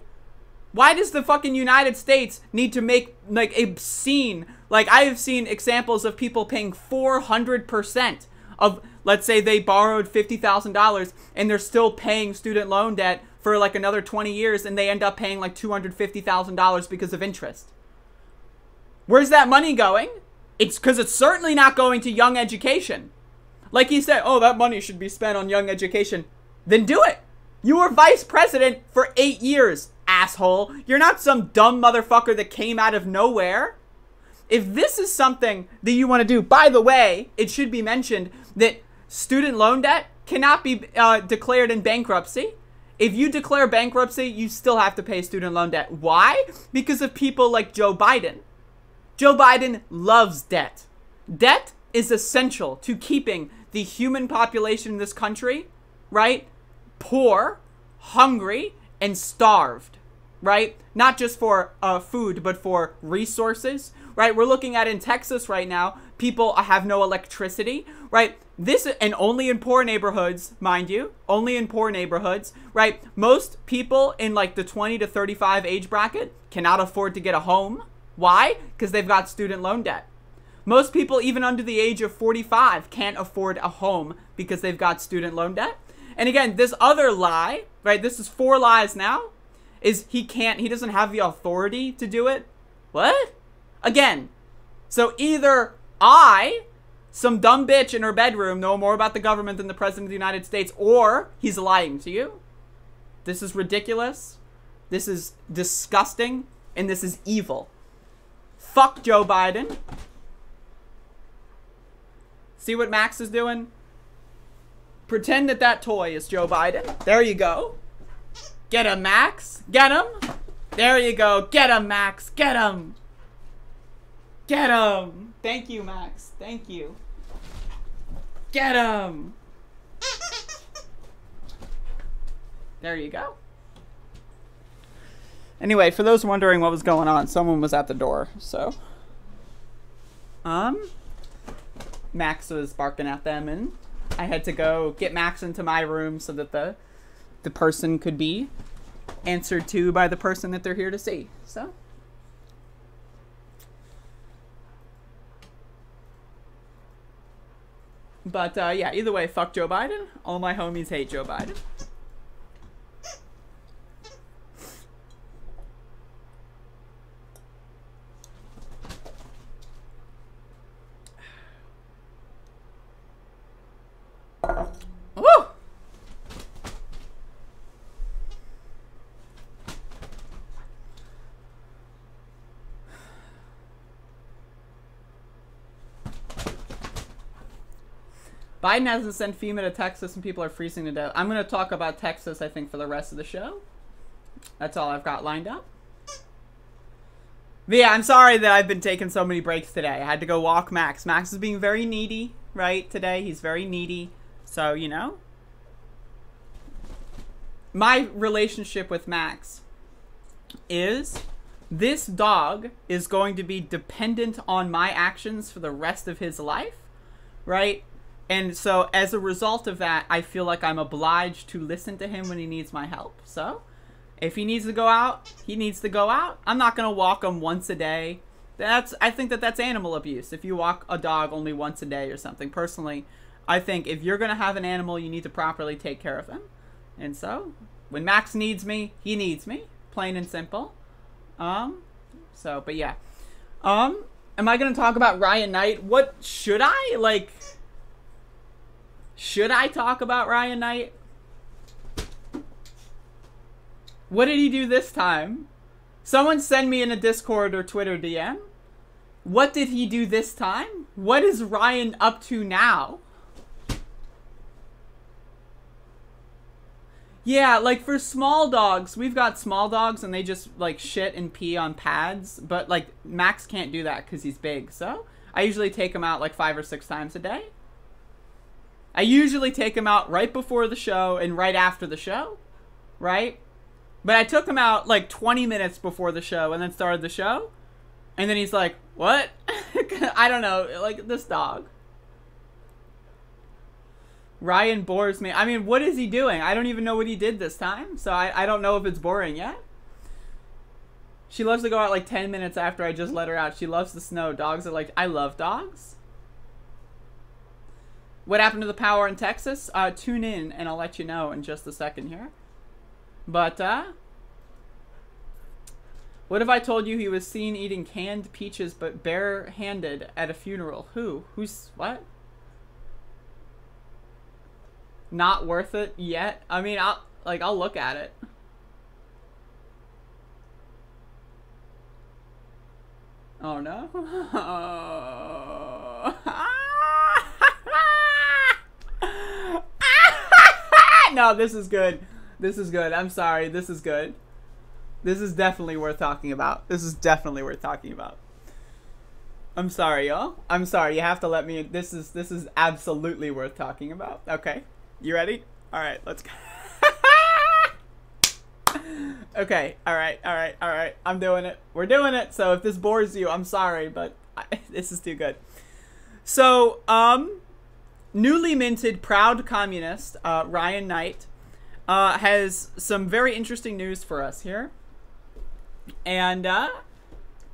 R: Why does the fucking United States need to make, like, obscene, like, I have seen examples of people paying 400% of, let's say they borrowed $50,000 and they're still paying student loan debt for like another 20 years and they end up paying like $250,000 because of interest. Where's that money going? It's because it's certainly not going to young education. Like he said, oh, that money should be spent on young education. Then do it. You were vice president for 8 years, asshole. You're not some dumb motherfucker that came out of nowhere. If this is something that you want to do, by the way, it should be mentioned that student loan debt cannot be declared in bankruptcy. If you declare bankruptcy, you still have to pay student loan debt. Why? Because of people like Joe Biden. Joe Biden loves debt. Debt is essential to keeping the human population in this country, right, poor, hungry, and starved, right? Not just for food, but for resources, right? We're looking at in Texas right now, people have no electricity, right? This, and only in poor neighborhoods, mind you, only in poor neighborhoods, right? Most people in like the 20 to 35 age bracket cannot afford to get a home. Why? Because they've got student loan debt. Most people, even under the age of 45, can't afford a home because they've got student loan debt. And again, this other lie, right? This is 4 lies now, is he doesn't have the authority to do it. What? Again, so either I, some dumb bitch in her bedroom, know more about the government than the President of the United States, or he's lying to you. This is ridiculous. This is disgusting. And this is evil. Fuck Joe Biden. See what Max is doing? Pretend that that toy is Joe Biden. There you go. Get him, Max. Get him. There you go. Get him, Max. Get him. Get him. Thank you, Max. Thank you. Get him. There you go. Anyway, for those wondering what was going on, someone was at the door, so. Max was barking at them, and I had to go get Max into my room so that the person could be answered to by the person that they're here to see, so. But, yeah, either way, fuck Joe Biden. All my homies hate Joe Biden. Woo! Biden hasn't sent FEMA to Texas and people are freezing to death. I'm going to talk about Texas, I think, for the rest of the show. That's all I've got lined up. But yeah, I'm sorry that I've been taking so many breaks today. I had to go walk Max. Max is being very needy, right, today. He's very needy. So, you know. My relationship with Max is this dog is going to be dependent on my actions for the rest of his life, right? And so as a result of that, I feel like I'm obliged to listen to him when he needs my help. So if he needs to go out, he needs to go out. I'm not going to walk him once a day. I think that's animal abuse. If you walk a dog only once a day or something. Personally, I think if you're going to have an animal, you need to properly take care of him. And so when Max needs me, he needs me. Plain and simple. But yeah. Am I going to talk about Ryan Knight? What should I, like... Should I talk about Ryan Knight? What did he do this time? Someone send me in a Discord or Twitter DM. What did he do this time? What is Ryan up to now? Yeah, like for small dogs, we've got small dogs and they just like shit and pee on pads. But like Max can't do that because he's big. So I usually take him out like 5 or 6 times a day. I usually take him out right before the show and right after the show, right? But I took him out like 20 minutes before the show and then started the show. And then he's like, what? I don't know, like this dog. Ryan bores me. I mean, what is he doing? I don't even know what he did this time. So I don't know if it's boring yet. She loves to go out like 10 minutes after I just let her out. She loves the snow. Dogs are like, I love dogs. What happened to the power in Texas? Tune in and I'll let you know in just a second here. But, what if I told you he was seen eating canned peaches but bare-handed at a funeral? Who? Who's, what? Not worth it yet? I mean, I'll look at it. Oh, no? No, this is good. This is good. I'm sorry. This is good. This is definitely worth talking about. This is definitely worth talking about. I'm sorry, y'all. I'm sorry. You have to let me in. This is absolutely worth talking about. Okay. You ready? All right. Let's go. Okay. All right. All right. All right. I'm doing it. We're doing it. So if this bores you, I'm sorry, but this is too good. So, newly minted proud communist Ryan Knight has some very interesting news for us here. And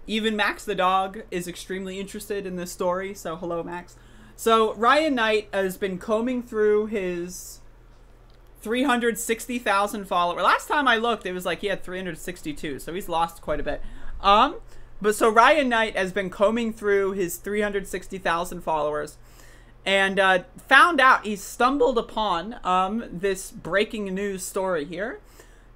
R: even Max the dog is extremely interested in this story. So hello, Max. So Ryan Knight has been combing through his 360,000 followers. Last time I looked, it was like he had 362. So he's lost quite a bit. But so Ryan Knight has been combing through his 360,000 followers. And found out, he stumbled upon this breaking news story here.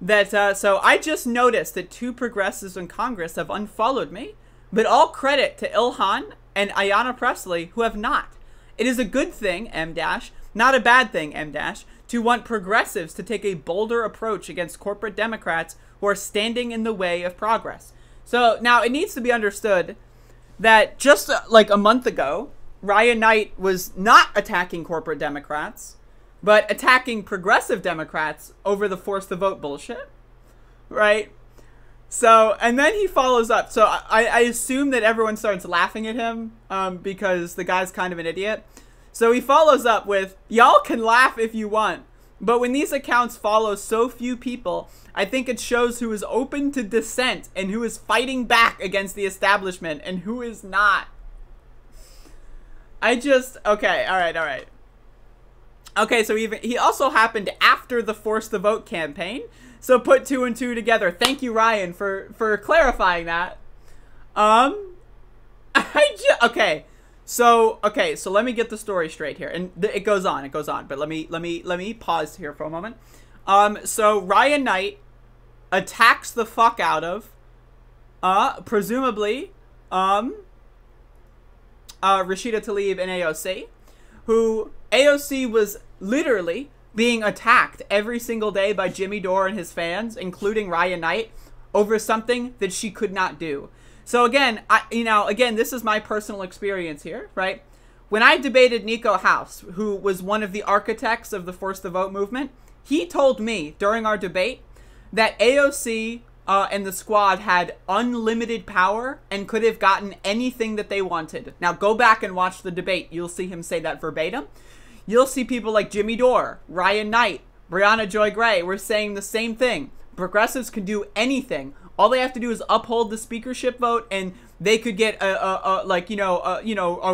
R: That so I just noticed that 2 progressives in Congress have unfollowed me. But all credit to Ilhan and Ayanna Pressley, who have not. It is a good thing, M-, not a bad thing, M-, to want progressives to take a bolder approach against corporate Democrats who are standing in the way of progress. So now it needs to be understood that just like a month ago, Ryan Knight was not attacking corporate Democrats, but attacking progressive Democrats over the force the vote bullshit, right? So, and then he follows up. So I assume that everyone starts laughing at him because the guy's kind of an idiot. So he follows up with, y'all can laugh if you want, but when these accounts follow so few people, I think it shows who is open to dissent and who is fighting back against the establishment and who is not. Okay, all right. Okay, so he also happened after the Force the Vote campaign. So put 2 and 2 together. Thank you, Ryan, for clarifying that. Okay. So let me get the story straight here. And it goes on, but let me pause here for a moment. So Ryan Knight attacks the fuck out of presumably Rashida Tlaib and AOC, who AOC was literally being attacked every single day by Jimmy Dore and his fans, including Ryan Knight, over something that she could not do. So again, again, this is my personal experience here, right? When I debated Nico House, who was one of the architects of the Force the Vote movement, he told me during our debate that AOC and the squad had unlimited power and could have gotten anything that they wanted. Now go back and watch the debate. You'll see him say that verbatim. you'll see people like Jimmy Dore, Ryan Knight, Brianna Joy Gray were saying the same thing. Progressives can do anything. All they have to do is uphold the speakership vote, and they could get a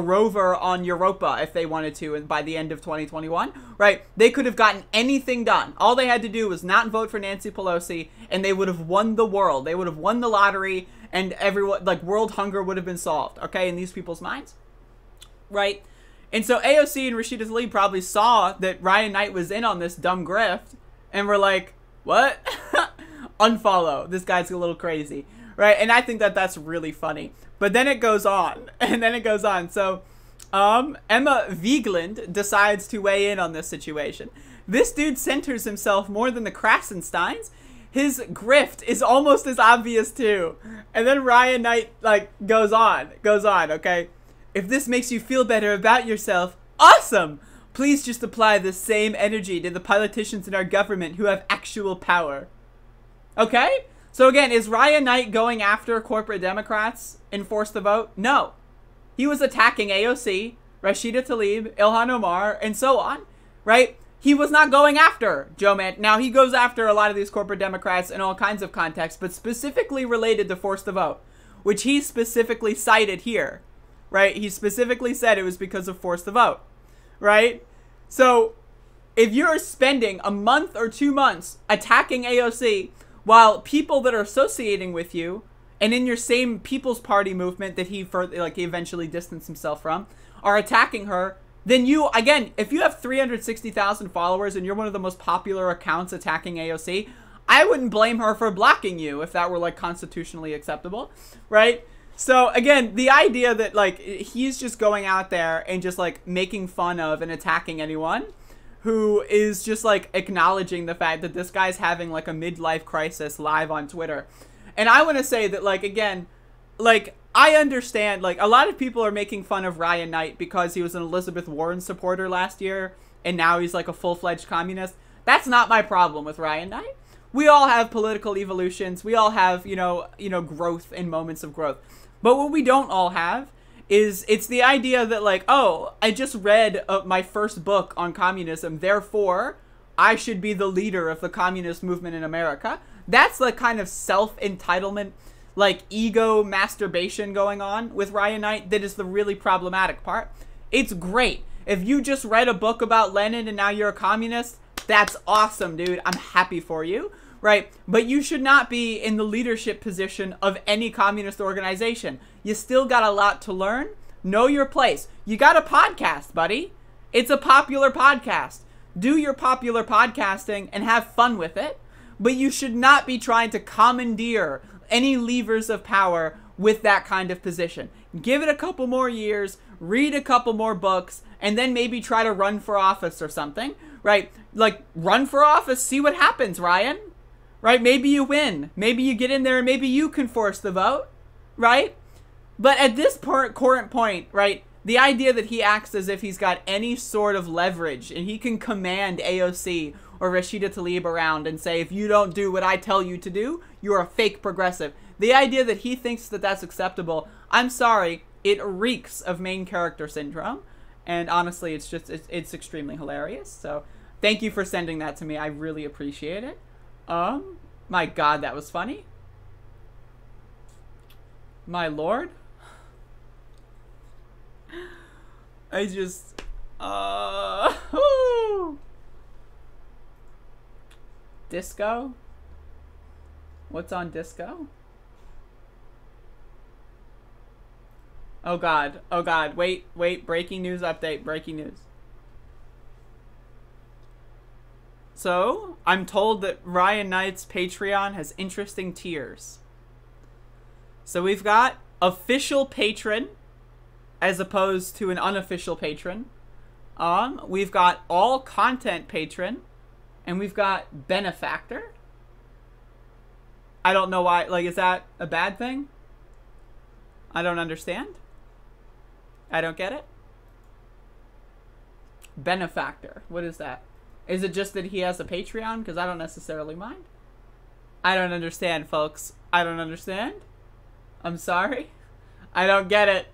R: rover on Europa if they wanted to, and by the end of 2021, right? They could have gotten anything done. All they had to do was not vote for Nancy Pelosi, and they would have won the world. They would have won the lottery, and everyone, like, world hunger would have been solved, okay, in these people's minds, right? And so AOC and Rashida Tlaib probably saw that Ryan Knight was in on this dumb grift, and were like, what? Unfollow. This guy's a little crazy, right? And I think that that's really funny. But then it goes on, and then it goes on. So Emma Vigeland decides to weigh in on this situation. This dude centers himself more than the Krasensteins. His grift is almost as obvious too. And then Ryan Knight, like, goes on, okay? If this makes you feel better about yourself, awesome! Please just apply the same energy to the politicians in our government who have actual power. Okay? So again, is Ryan Knight going after corporate Democrats in Force the Vote? No. He was attacking AOC, Rashida Tlaib, Ilhan Omar, and so on, right? He was not going after Joe Manchin. Now, he goes after a lot of these corporate Democrats in all kinds of contexts, but specifically related to Force the Vote, which he specifically cited here, right? He specifically said it was because of Force the Vote, right? So if you're spending a month or 2 months attacking AOC, while people that are associating with you and in your same People's Party movement that he eventually distanced himself from are attacking her, then you, again, if you have 360,000 followers and you're one of the most popular accounts attacking AOC, I wouldn't blame her for blocking you if that were, like, constitutionally acceptable, right? So again, the idea that, like, he's just going out there and just, like, making fun of and attacking anyone who is just, like, acknowledging the fact that this guy's having, like, a midlife crisis live on Twitter. And I want to say that, like, again, like, I understand, like, a lot of people are making fun of Ryan Knight because he was an Elizabeth Warren supporter last year, and now he's, like, a full-fledged communist. That's not my problem with Ryan Knight. We all have political evolutions. We all have, you know, growth and moments of growth. But what we don't all have is it's the idea that, like, oh, I just read my first book on communism, therefore I should be the leader of the communist movement in America. That's the kind of self-entitlement, like, ego masturbation going on with Ryan Knight that is the really problematic part. It's great. If you just read a book about Lenin and now you're a communist, that's awesome, dude. I'm happy for you, right? But you should not be in the leadership position of any communist organization. You still got a lot to learn. Know your place. You got a podcast, buddy. It's a popular podcast. Do your popular podcasting and have fun with it. But you should not be trying to commandeer any levers of power with that kind of position. Give it a couple more years, read a couple more books, and then maybe try to run for office or something, right? Like, run for office, see what happens, Ryan. Right? Maybe you win. Maybe you get in there and maybe you can force the vote, right? But at this current point, right, the idea that he acts as if he's got any sort of leverage and he can command AOC or Rashida Tlaib around and say, if you don't do what I tell you to do, you're a fake progressive. The idea that he thinks that that's acceptable, I'm sorry, it reeks of main character syndrome. And honestly, it's extremely hilarious. So thank you for sending that to me. I really appreciate it. My God, that was funny. My Lord. I just, Disco? What's on Disco? Oh God, wait, breaking news update, breaking news. So, I'm told that Ryan Knight's Patreon has interesting tiers. So we've got official patron, as opposed to an unofficial patron. We've got all content patron, and we've got benefactor. I don't know why, like, is that a bad thing? I don't understand. I don't get it. Benefactor, what is that? Is it just that he has a Patreon? Because I don't necessarily mind. I don't understand, folks. I don't understand. I'm sorry. I don't get it.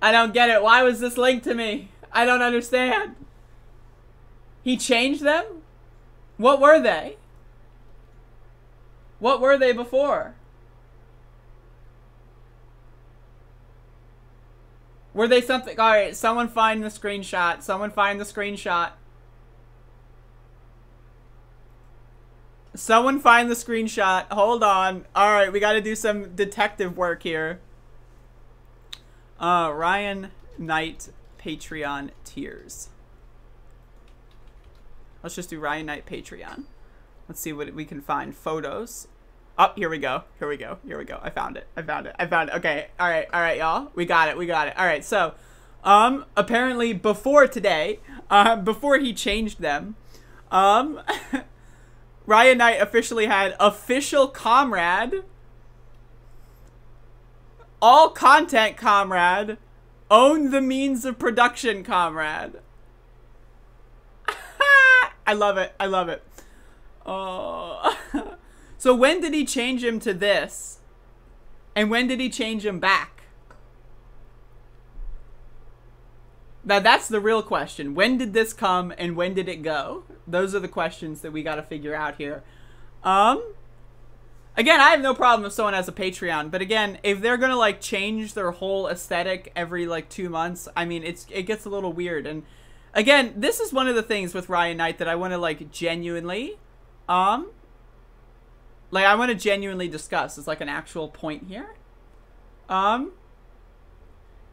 R: I don't get it. Why was this linked to me? I don't understand. He changed them? What were they? What were they before? Were they something? All right, someone find the screenshot. Someone find the screenshot. Someone find the screenshot. Hold on. All right, we got to do some detective work here. Ryan Knight Patreon tiers. Let's just do Ryan Knight Patreon. Let's see what we can find. Photos. Oh, here we go. Here we go. Here we go. I found it. I found it. I found it. Okay. All right, y'all. We got it. We got it. All right. So, apparently before today, before he changed them, Ryan Knight officially had official comrade, all content comrade, own the means of production comrade. I love it. I love it. Oh. So when did he change him to this? And when did he change him back? Now that's the real question. When did this come and when did it go? Those are the questions that we got to figure out here. Again, I have no problem if someone has a Patreon, but again, if they're going to like change their whole aesthetic every like 2 months, I mean, it gets a little weird. And again, this is one of the things with Ryan Knight that I want to like genuinely, I want to genuinely discuss. It's like an actual point here.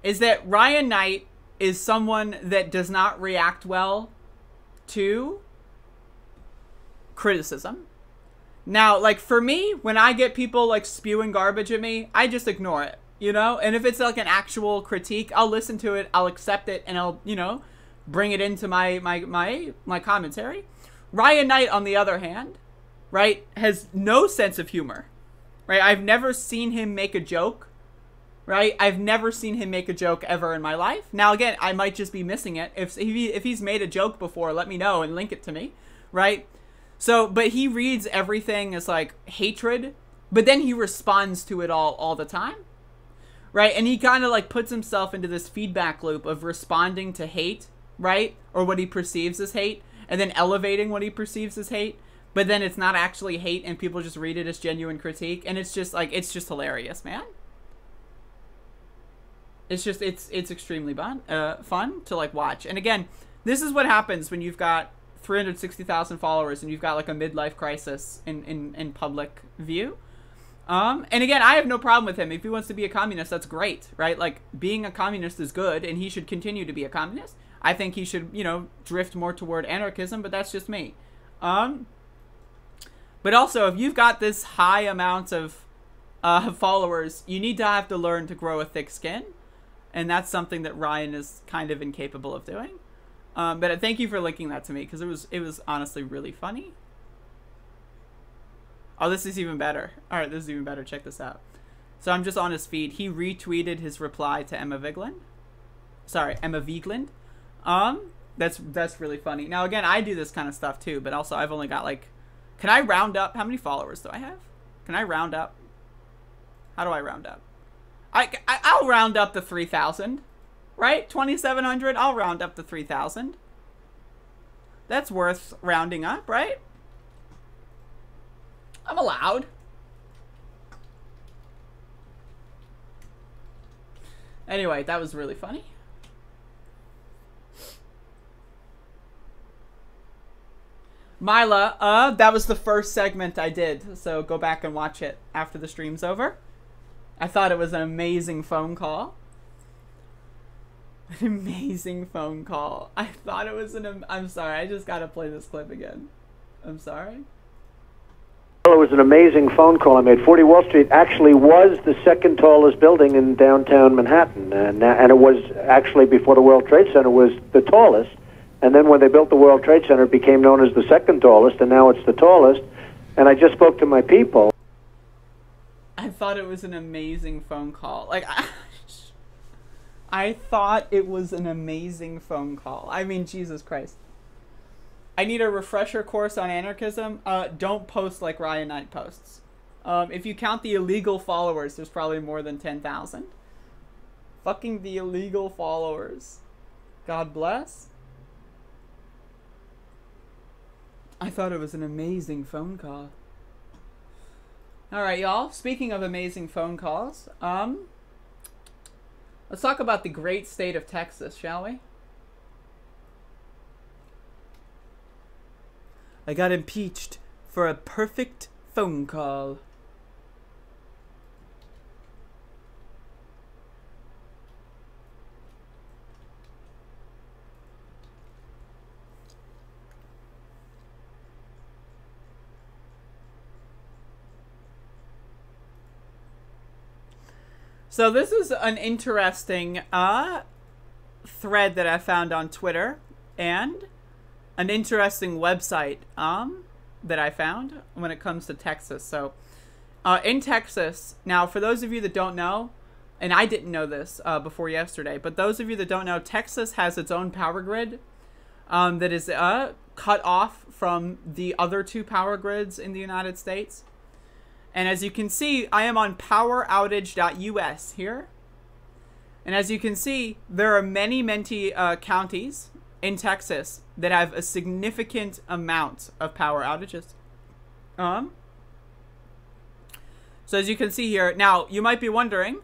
R: Is that Ryan Knight is someone that does not react well to criticism. Now, like for me, when I get people like spewing garbage at me, I just ignore it, you know? And if it's like an actual critique, I'll listen to it, I'll accept it, and I'll, you know, bring it into my commentary. Ryan Knight, on the other hand, right, has no sense of humor, right? I've never seen him make a joke, right? I've never seen him make a joke ever in my life. Now, again, I might just be missing it. If he's made a joke before, let me know and link it to me, right? So, but he reads everything as like hatred, but then he responds to it all the time, right? And he kind of like puts himself into this feedback loop of responding to hate, right? Or what he perceives as hate, and then elevating what he perceives as hate. But then it's not actually hate and people just read it as genuine critique. And it's just like, it's just hilarious, man. It's just, it's extremely fun to like watch. And again, this is what happens when you've got 360,000 followers and you've got like a midlife crisis in public view. And again, I have no problem with him. If he wants to be a communist, that's great, right? Like being a communist is good and he should continue to be a communist. I think he should, you know, drift more toward anarchism, but that's just me. But also, if you've got this high amount of followers, you need to have to learn to grow a thick skin. And that's something that Ryan is kind of incapable of doing. But thank you for linking that to me, because it was honestly really funny. Oh, this is even better. All right, this is even better. Check this out. So I'm just on his feed. He retweeted his reply to Emma Vigeland. Sorry, Emma Vigeland. That's really funny. Now, again, I do this kind of stuff too, but also I've only got like... Can I round up? How many followers do I have? Can I round up? How do I round up? I'll round up to 3,000, right? 2,700, I'll round up to 3,000. That's worth rounding up, right? I'm allowed. Anyway, that was really funny. Mila, that was the first segment I did, so go back and watch it after the stream's over. I thought it was an amazing phone call. An amazing phone call. I thought it was I'm sorry, I just gotta play this clip again. I'm sorry.
G: Well, it was an amazing phone call I made. 40 Wall Street actually was the second tallest building in downtown Manhattan, and it was actually, before the World Trade Center, was the tallest. And then when they built the World Trade Center, it became known as the second tallest, and now it's the tallest. And I just spoke to my people.
R: I thought it was an amazing phone call. Like, I thought it was an amazing phone call. I mean, Jesus Christ. I need a refresher course on anarchism. Don't post like Ryan Knight posts. If you count the illegal followers, there's probably more than 10,000. Fucking the illegal followers. God bless. I thought it was an amazing phone call. All right, y'all. Speaking of amazing phone calls, let's talk about the great state of Texas, shall we? I got impeached for a perfect phone call. So this is an interesting thread that I found on Twitter, and an interesting website that I found when it comes to Texas. So in Texas, now for those of you that don't know, and I didn't know this before yesterday, but those of you that don't know, Texas has its own power grid that is cut off from the other two power grids in the United States. And as you can see, I am on poweroutage.us here. And as you can see, there are many counties in Texas that have a significant amount of power outages. So as you can see here, now you might be wondering,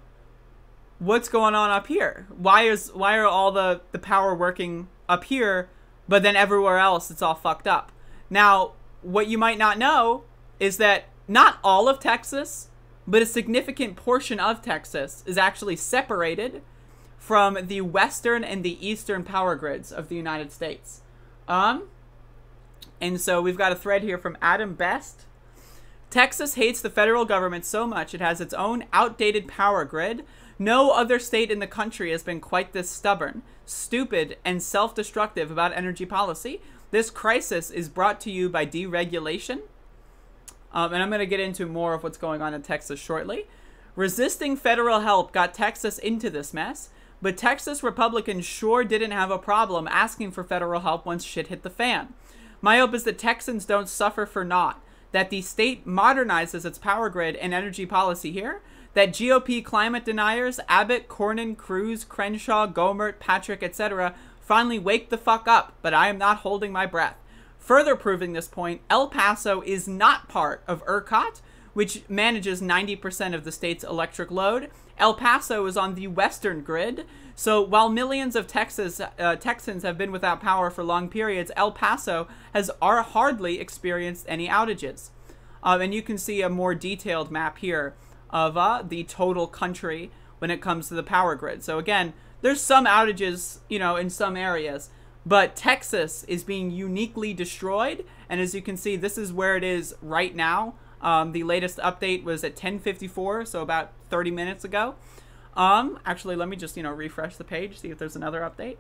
R: what's going on up here? Why are all the power working up here, but then everywhere else it's all fucked up? Now, what you might not know is that not all of Texas, but a significant portion of Texas is actually separated from the western and the eastern power grids of the United States. And so we've got a thread here from Adam Best. Texas hates the federal government so much it has its own outdated power grid. No other state in the country has been quite this stubborn, stupid, and self-destructive about energy policy. This crisis is brought to you by deregulation. And I'm going to get into more of what's going on in Texas shortly. Resisting federal help got Texas into this mess, but Texas Republicans sure didn't have a problem asking for federal help once shit hit the fan. My hope is that Texans don't suffer for naught, that the state modernizes its power grid and energy policy here, that GOP climate deniers, Abbott, Cornyn, Cruz, Crenshaw, Gomert, Patrick, etc. finally wake the fuck up, but I am not holding my breath. Further proving this point, El Paso is not part of ERCOT, which manages 90% of the state's electric load. El Paso is on the western grid, so while millions of Texans have been without power for long periods, El Paso has hardly experienced any outages. And you can see a more detailed map here of the total country when it comes to the power grid. So again, there's some outages, in some areas, but Texas is being uniquely destroyed, and as you can see, this is where it is right now. The latest update was at 10:54, so about 30 minutes ago. Actually, let me just, refresh the page, see if there's another update.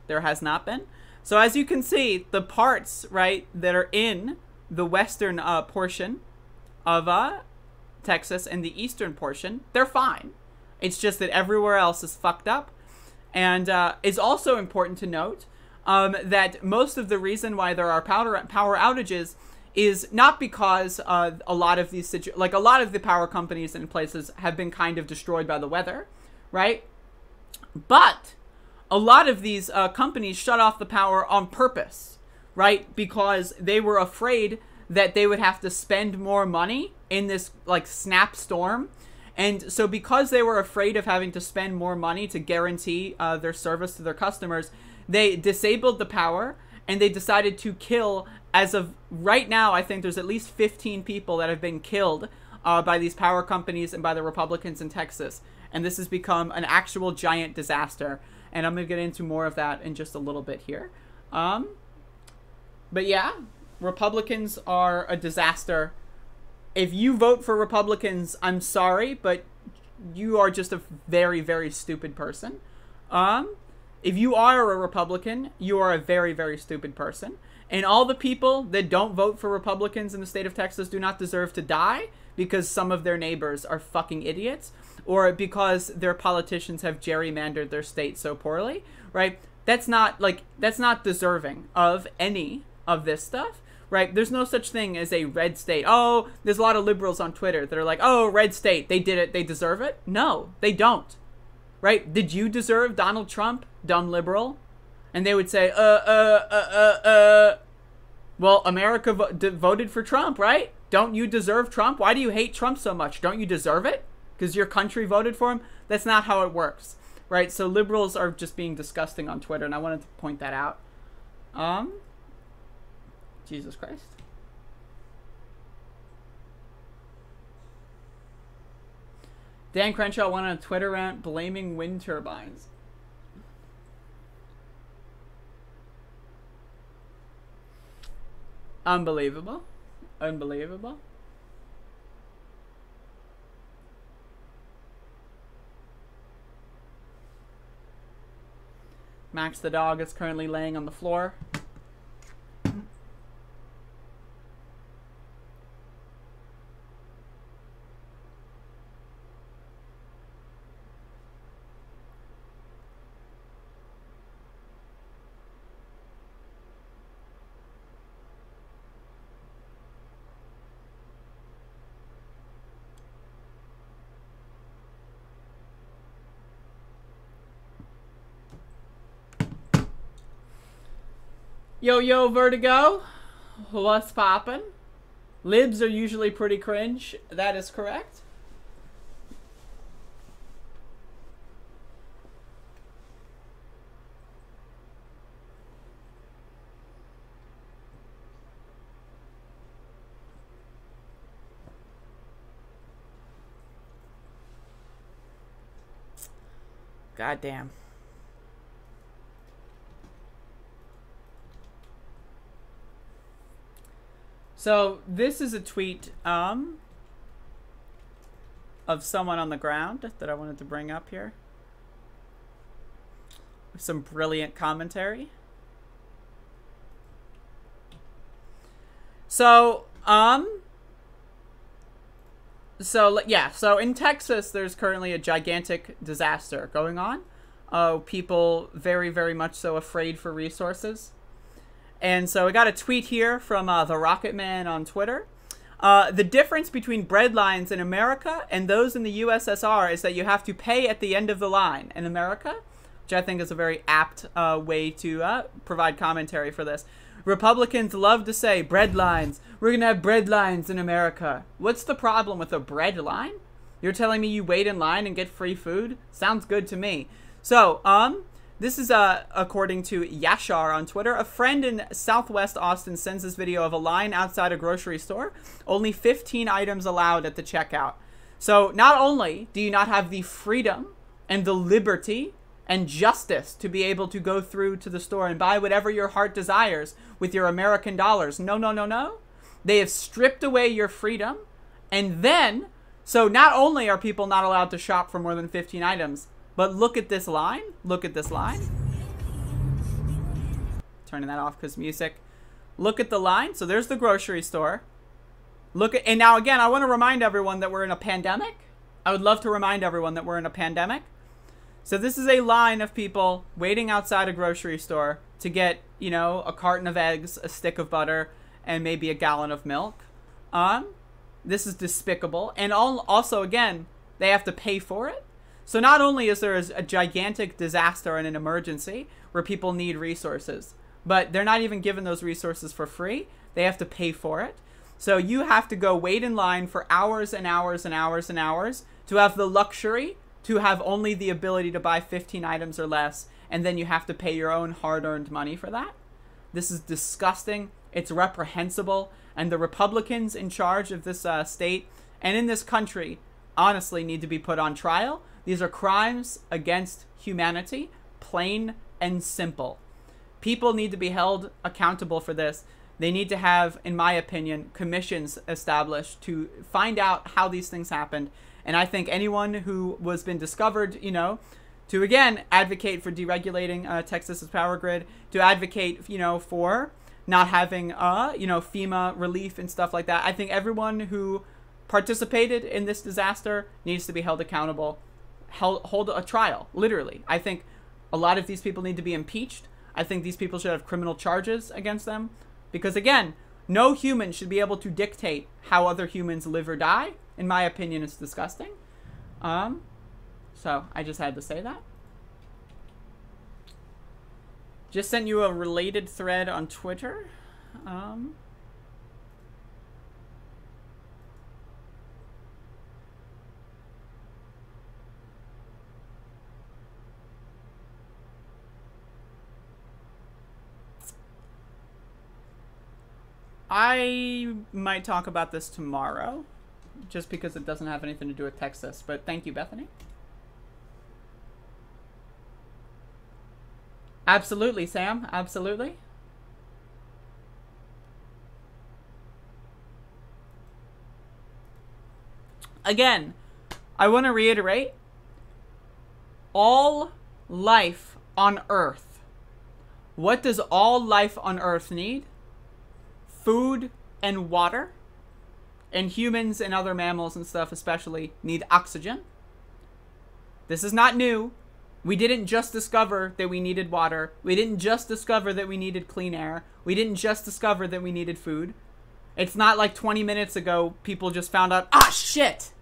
R: There has not been. So as you can see, the parts, right, that are in the western portion of Texas and the eastern portion, they're fine. It's just that everywhere else is fucked up. And it's also important to note that most of the reason why there are power outages is not because a lot of these a lot of the power companies and places have been kind of destroyed by the weather, right? But a lot of these companies shut off the power on purpose, right? Because they were afraid that they would have to spend more money in this snap storm. And so because they were afraid of having to spend more money to guarantee their service to their customers, they disabled the power and they decided to kill, as of right now, I think there's at least 15 people that have been killed by these power companies and by the Republicans in Texas. And this has become an actual giant disaster. And I'm going to get into more of that in just a little bit here. But yeah, Republicans are a disaster. If you vote for Republicans, I'm sorry, but you are just a very, very stupid person. If you are a Republican, you are a very, very stupid person. And all the people that don't vote for Republicans in the state of Texas do not deserve to die because some of their neighbors are fucking idiots, or because their politicians have gerrymandered their state so poorly, right? That's not deserving of any of this stuff. Right? There's no such thing as a red state. Oh, there's a lot of liberals on Twitter that are like, oh, red state, they did it, they deserve it. No, they don't. Right? Did you deserve Donald Trump, dumb liberal? And they would say, Well, America voted for Trump, right? Don't you deserve Trump? Why do you hate Trump so much? Don't you deserve it? Because your country voted for him? That's not how it works, right? So liberals are just being disgusting on Twitter, and I wanted to point that out. Jesus Christ. Dan Crenshaw went on a Twitter rant blaming wind turbines. Unbelievable. Unbelievable. Max the dog is currently laying on the floor. Yo, Vertigo. What's poppin'? Libs are usually pretty cringe. That is correct. Goddamn. So this is a tweet of someone on the ground that I wanted to bring up here. Some brilliant commentary. So in Texas, there's currently a gigantic disaster going on. People very, very much so afraid for resources. And so I got a tweet here from the Rocket Man on Twitter. The difference between bread lines in America and those in the USSR is that you have to pay at the end of the line in America, which I think is a very apt way to provide commentary for this. Republicans love to say bread lines. We're going to have bread lines in America. What's the problem with a bread line? You're telling me you wait in line and get free food? Sounds good to me. So, this is according to Yashar on Twitter. A friend in Southwest Austin sends this video of a line outside a grocery store. Only 15 items allowed at the checkout. So not only do you not have the freedom and the liberty and justice to be able to go through to the store and buy whatever your heart desires with your American dollars. No. They have stripped away your freedom. And then, so not only are people not allowed to shop for more than 15 items, but look at this line. Look at this line. Turning that off because music. Look at the line. So there's the grocery store. Look at, and now again, I want to remind everyone that we're in a pandemic. I would love to remind everyone that we're in a pandemic. So this is a line of people waiting outside a grocery store to get, you know, a carton of eggs, a stick of butter, and maybe a gallon of milk. This is despicable. And also, again, they have to pay for it. So not only is there a gigantic disaster and an emergency where people need resources, but they're not even given those resources for free. They have to pay for it. So you have to go wait in line for hours and hours and hours and hours to have the luxury to have only the ability to buy 15 items or less, and then you have to pay your own hard-earned money for that. This is disgusting. It's reprehensible, and the Republicans in charge of this state and in this country honestly need to be put on trial. These are crimes against humanity, plain and simple. People need to be held accountable for this. They need to have, in my opinion, commissions established to find out how these things happened. And I think anyone who was been discovered, you know, to again advocate for deregulating Texas's power grid, to advocate, you know, for not having, you know, FEMA relief and stuff like that. I think everyone who participated in this disaster needs to be held accountable. Hold a trial, literally. I think a lot of these people need to be impeached. I think these people should have criminal charges against them. Because again, no human should be able to dictate how other humans live or die. In my opinion, it's disgusting. So I just had to say that. Just sent you a related thread on Twitter. I might talk about this tomorrow, just because it doesn't have anything to do with Texas. But thank you, Bethany. Absolutely, Sam. Absolutely. Again, I want to reiterate, all life on Earth. What does all life on Earth need? Food and water. And humans and other mammals and stuff especially need oxygen. This is not new. We didn't just discover that we needed water. We didn't just discover that we needed clean air. We didn't just discover that we needed food. It's not like 20 minutes ago people just found out, ah, shit!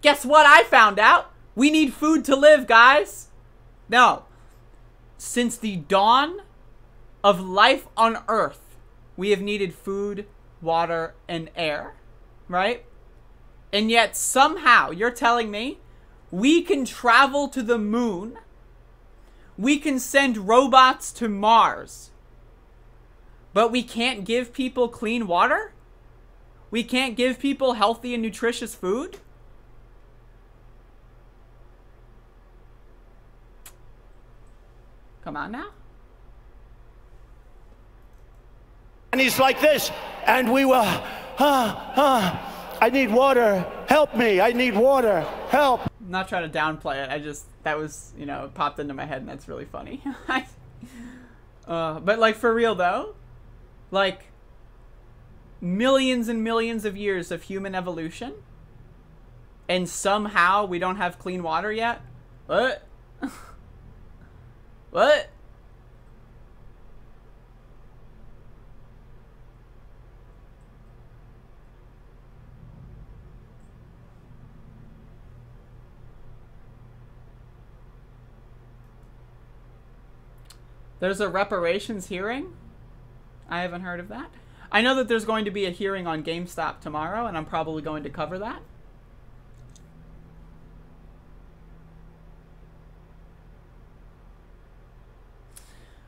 R: Guess what I found out? We need food to live, guys! No. Since the dawn of life on Earth, we have needed food, water, and air. Right? And yet somehow, you're telling me, we can travel to the moon. We can send robots to Mars. But we can't give people clean water? We can't give people healthy and nutritious food? Come on now.
N: And he's like this, and we were, I need water, help me, I need water, help.
R: I'm not trying to downplay it, that was, you know, it popped into my head and that's really funny. But like for real though, like millions and millions of years of human evolution, and somehow we don't have clean water yet? What? What? There's a reparations hearing? I haven't heard of that. I know that there's going to be a hearing on GameStop tomorrow, and I'm probably going to cover that.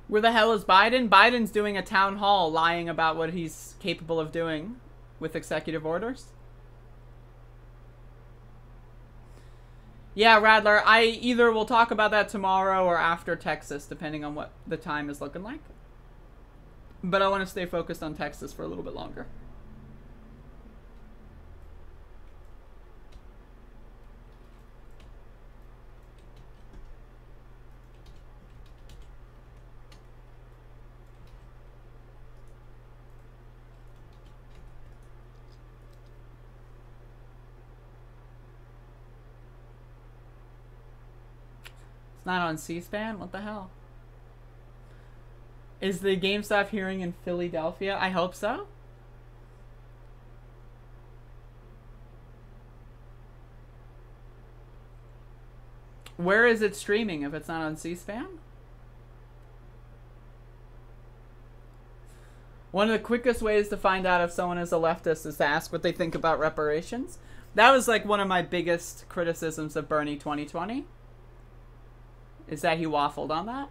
R: Where the hell is Biden? Biden's doing a town hall lying about what he's capable of doing with executive orders. Yeah, Radler, I either will talk about that tomorrow or after Texas, depending on what the time is looking like. But I want to stay focused on Texas for a little bit longer. Not on C-SPAN? What the hell? Is the GameStop hearing in Philadelphia? I hope so. Where is it streaming if it's not on C-SPAN? One of the quickest ways to find out if someone is a leftist is to ask what they think about reparations. That was like one of my biggest criticisms of Bernie 2020. Is that he waffled on that?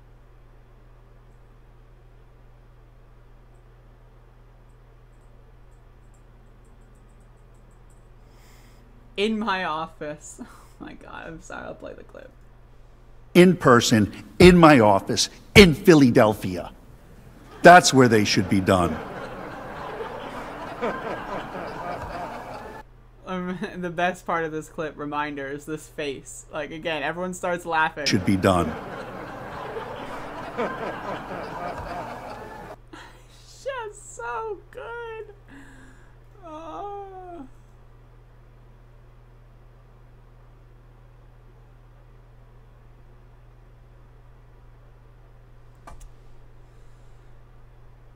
R: In my office. Oh my God, I'm sorry, I'll play the clip.
C: In person, in my office, in Philadelphia. That's where they should be done.
R: The best part of this clip, reminder, is this face. Like, again, everyone starts laughing.
C: Should be done.
R: Just so good. Oh.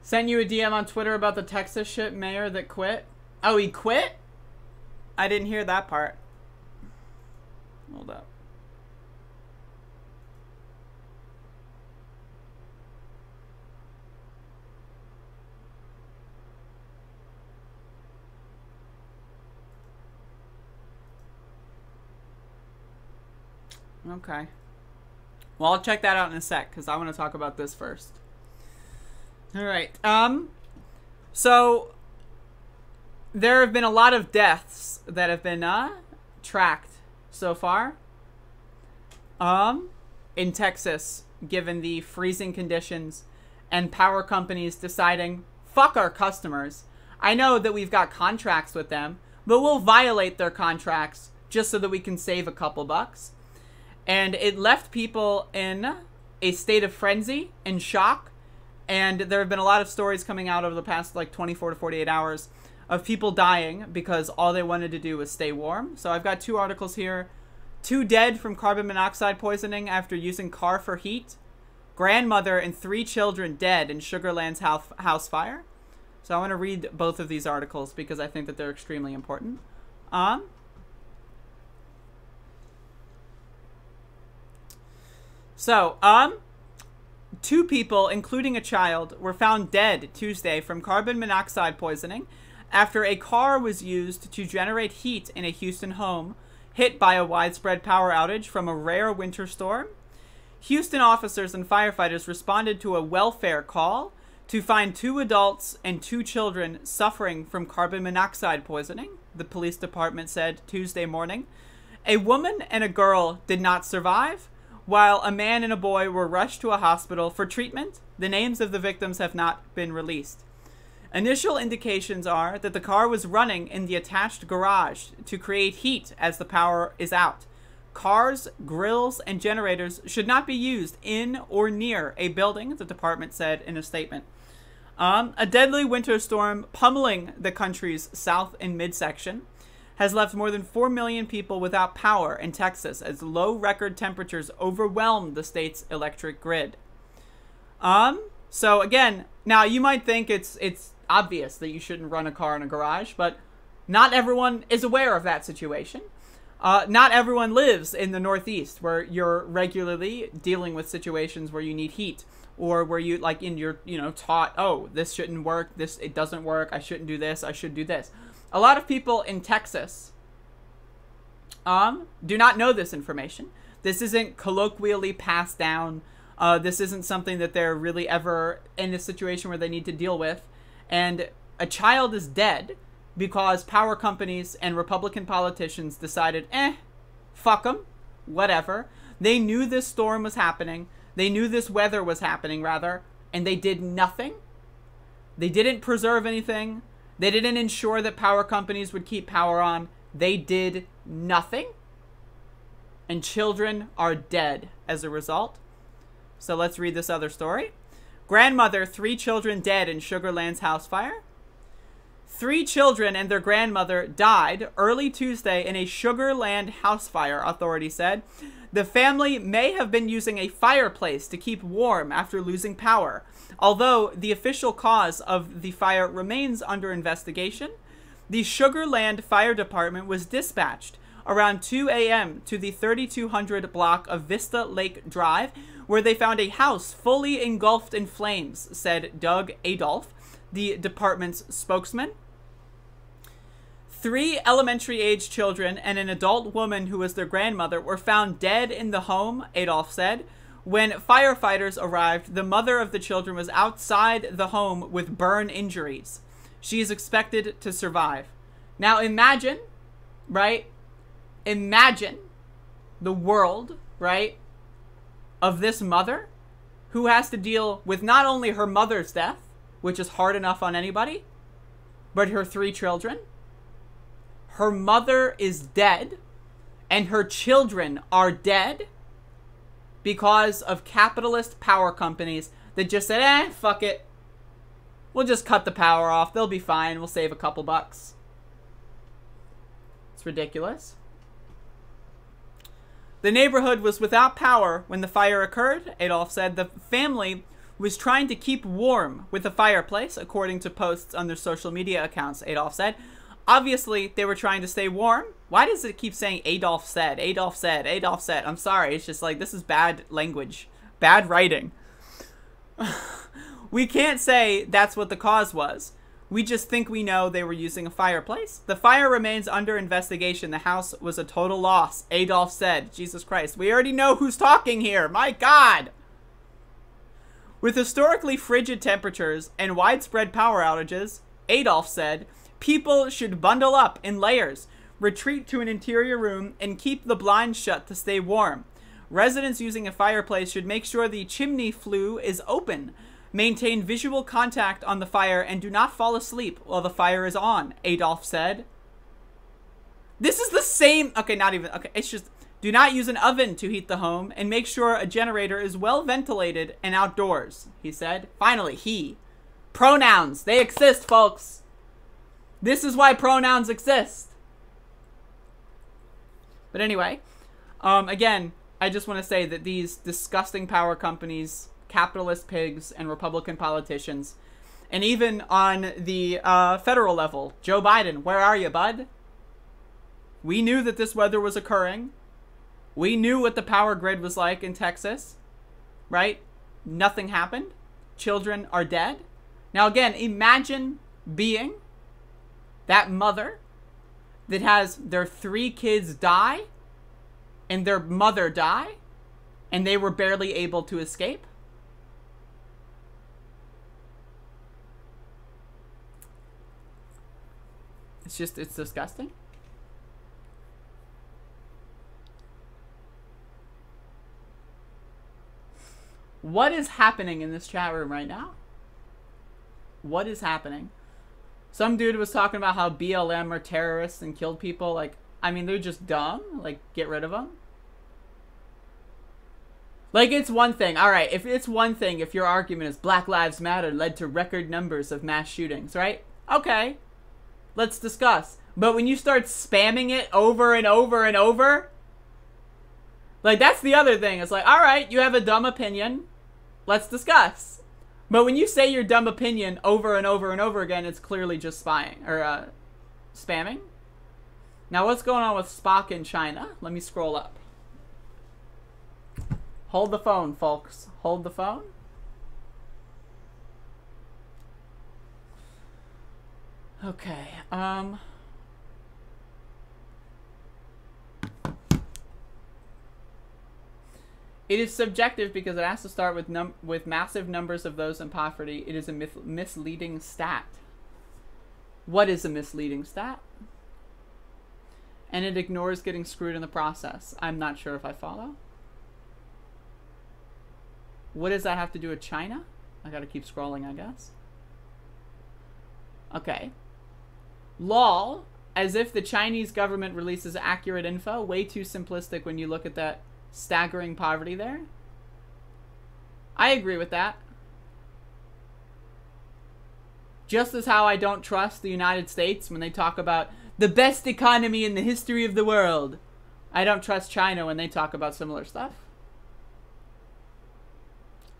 R: Sent you a DM on Twitter about the Texas shit mayor that quit. Oh, he quit? I didn't hear that part. Hold up. Okay. Well, I'll check that out in a sec, because I want to talk about this first. Alright, so there have been a lot of deaths that have been, tracked so far, in Texas, given the freezing conditions and power companies deciding, fuck our customers. I know that we've got contracts with them, but we'll violate their contracts just so that we can save a couple bucks. And it left people in a state of frenzy and shock. And there have been a lot of stories coming out over the past like 24 to 48 hours of people dying because all they wanted to do was stay warm. So I've got 2 articles here. 2 dead from carbon monoxide poisoning after using car for heat. Grandmother and 3 children dead in Sugar Land's house fire. So I want to read both of these articles because I think that they're extremely important. So, 2 people, including a child, were found dead Tuesday from carbon monoxide poisoning after a car was used to generate heat in a Houston home hit by a widespread power outage from a rare winter storm. Houston officers and firefighters responded to a welfare call to find 2 adults and 2 children suffering from carbon monoxide poisoning, the police department said Tuesday morning. A woman and a girl did not survive, while a man and a boy were rushed to a hospital for treatment. The names of the victims have not been released. Initial indications are that the car was running in the attached garage to create heat as the power is out. Cars, grills, and generators should not be used in or near a building, the department said in a statement. A deadly winter storm pummeling the country's south and midsection has left more than 4 million people without power in Texas as low record temperatures overwhelmed the state's electric grid. So again, now you might think it's obvious that you shouldn't run a car in a garage, but not everyone is aware of that situation. Not everyone lives in the Northeast where you're regularly dealing with situations where you need heat, or where you like in your, taught, oh, this shouldn't work, it doesn't work, I shouldn't do this, I should do this. A lot of people in Texas do not know this information. This isn't colloquially passed down. This isn't something that they're really ever in a situation where they need to deal with. And a child is dead because power companies and Republican politicians decided, fuck them, whatever. They knew this storm was happening. They knew this weather was happening, rather, and they did nothing. They didn't preserve anything. They didn't ensure that power companies would keep power on. They did nothing. And children are dead as a result. So let's read this other story. Grandmother, 3 children dead in Sugar Land's house fire. 3 children and their grandmother died early Tuesday in a Sugar Land house fire, authorities said. The family may have been using a fireplace to keep warm after losing power, although the official cause of the fire remains under investigation. The Sugar Land Fire Department was dispatched around 2 a.m. to the 3200 block of Vista Lake Drive, where they found a house fully engulfed in flames, said Doug Adolph, the department's spokesman. 3 elementary-age children and an adult woman who was their grandmother were found dead in the home, Adolph said. When firefighters arrived, the mother of the children was outside the home with burn injuries. She is expected to survive. Now imagine, right? Imagine the world, right, of this mother who has to deal with not only her mother's death, which is hard enough on anybody, but her 3 children. Her mother is dead, and her children are dead because of capitalist power companies that just said, fuck it. We'll just cut the power off. They'll be fine. We'll save a couple bucks. It's ridiculous. The neighborhood was without power when the fire occurred, Adolph said. The family was trying to keep warm with a fireplace, according to posts on their social media accounts, Adolph said. Obviously, they were trying to stay warm. Why does it keep saying Adolph said, Adolph said, Adolph said? I'm sorry. It's just like, this is bad language. Bad writing. We can't say that's what the cause was. We just think we know they were using a fireplace. The fire remains under investigation. The house was a total loss, Adolf said. Jesus Christ. We already know who's talking here. My God. With historically frigid temperatures and widespread power outages, Adolf said, people should bundle up in layers, retreat to an interior room, and keep the blinds shut to stay warm. Residents using a fireplace should make sure the chimney flue is open. Maintain visual contact on the fire and do not fall asleep while the fire is on, Adolf said. This is the same... Okay, not even... Okay, it's just... Do not use an oven to heat the home and make sure a generator is well ventilated and outdoors, he said. Finally, he. Pronouns. They exist, folks. This is why pronouns exist. But anyway, again, I just want to say that these disgusting power companies, capitalist pigs, and Republican politicians, and even on the federal level, Joe Biden, where are you, bud? We knew that this weather was occurring. We knew what the power grid was like in Texas, right? Nothing happened. Children are dead. Now, again, imagine being that mother that has their 3 kids die and their mother die, and they were barely able to escape. It's disgusting. What is happening in this chat room right now? What is happening? Some dude was talking about how BLM are terrorists and killed people. Like, I mean, they're just dumb. Like, get rid of them. Like, it's one thing. All right, if it's one thing, if your argument is Black Lives Matter led to record numbers of mass shootings, right? Okay, let's discuss. But when you start spamming it over and over and over, like, that's the other thing. It's like, all right, you have a dumb opinion. Let's discuss. But when you say your dumb opinion over and over and over again, it's clearly just spying or spamming. Now, what's going on with Spock in China? Let me scroll up. Hold the phone, folks. Hold the phone. Okay. It is subjective because it has to start with massive numbers of those in poverty. It is a misleading stat. What is a misleading stat? And it ignores getting screwed in the process. I'm not sure if I follow. What does that have to do with China? I gotta keep scrolling, I guess. Okay. Lol, as if the Chinese government releases accurate info. Way too simplistic when you look at that staggering poverty there. I agree with that. Just as how I don't trust the United States when they talk about the best economy in the history of the world. I don't trust China when they talk about similar stuff.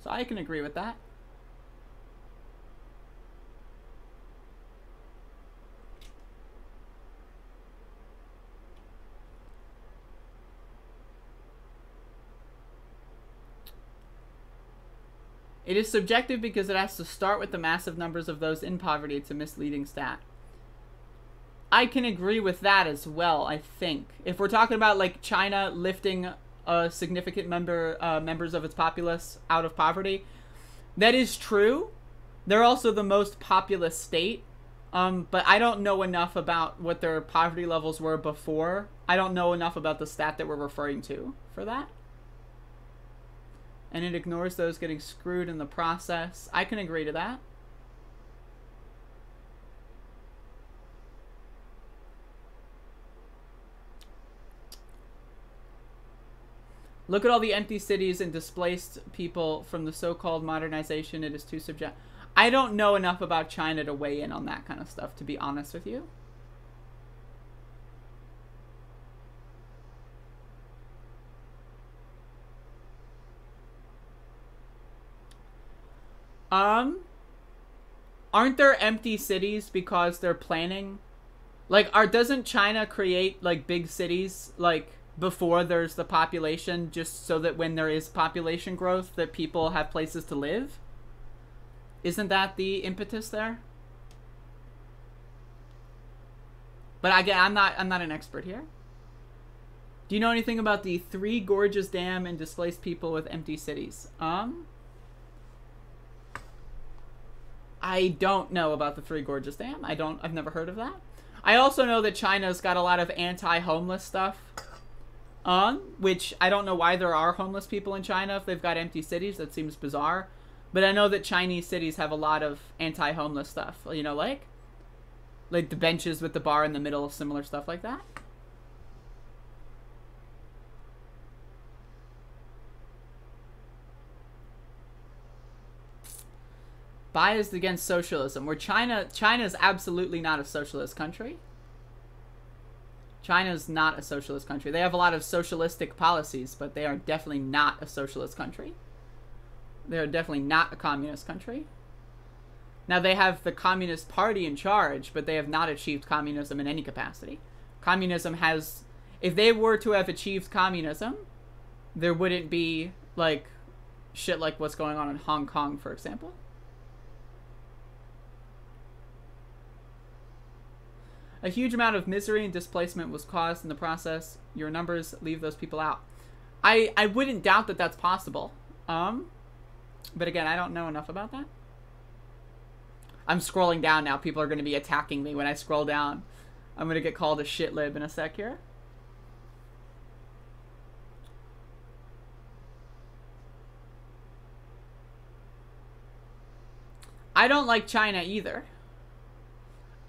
R: So I can agree with that. It is subjective because it has to start with the massive numbers of those in poverty. It's a misleading stat. I can agree with that as well, I think. If we're talking about, like, China lifting a significant members of its populace out of poverty, that is true. They're also the most populous state. But I don't know enough about what their poverty levels were before. I don't know enough about the stat that we're referring to for that. And it ignores those getting screwed in the process. I can agree to that. Look at all the empty cities and displaced people from the so-called modernization. It is too subjective. I don't know enough about China to weigh in on that kind of stuff, to be honest with you. Aren't there empty cities because they're planning? Like, doesn't China create, like, big cities, like, before there's the population, just so that when there is population growth, that people have places to live? Isn't that the impetus there? But again, I'm not an expert here. Do you know anything about the Three Gorges Dam and displaced people with empty cities? I don't know about the Three Gorges Dam. I've never heard of that. I also know that China's got a lot of anti-homeless stuff. Which I don't know why there are homeless people in China if they've got empty cities. That seems bizarre. But I know that Chinese cities have a lot of anti-homeless stuff. You know, like the benches with the bar in the middle, similar stuff like that. Biased against socialism. Where China is absolutely not a socialist country. China is not a socialist country. They have a lot of socialistic policies, but they are definitely not a socialist country. They are definitely not a communist country. Now, they have the Communist Party in charge, but they have not achieved communism in any capacity. Communism has... If they were to have achieved communism, there wouldn't be, like, shit like what's going on in Hong Kong, for example. A huge amount of misery and displacement was caused in the process. Your numbers leave those people out. I wouldn't doubt that that's possible. But again, I don't know enough about that. I'm scrolling down now. People are going to be attacking me when I scroll down. I'm going to get called a shitlib in a sec here. I don't like China either.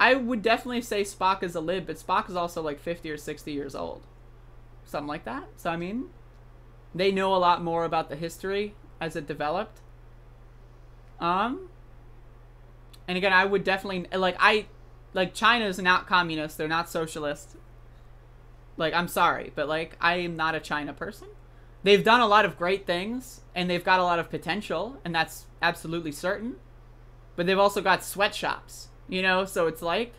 R: I would definitely say Spock is a lib, but Spock is also like 50 or 60 years old. Something like that. So, I mean, they know a lot more about the history as it developed. And again, I would definitely, like, China's not communist. They're not socialist. Like, I'm sorry, but, like, I am not a China person. They've done a lot of great things, and they've got a lot of potential, and that's absolutely certain. But they've also got sweatshops. You know, so it's like,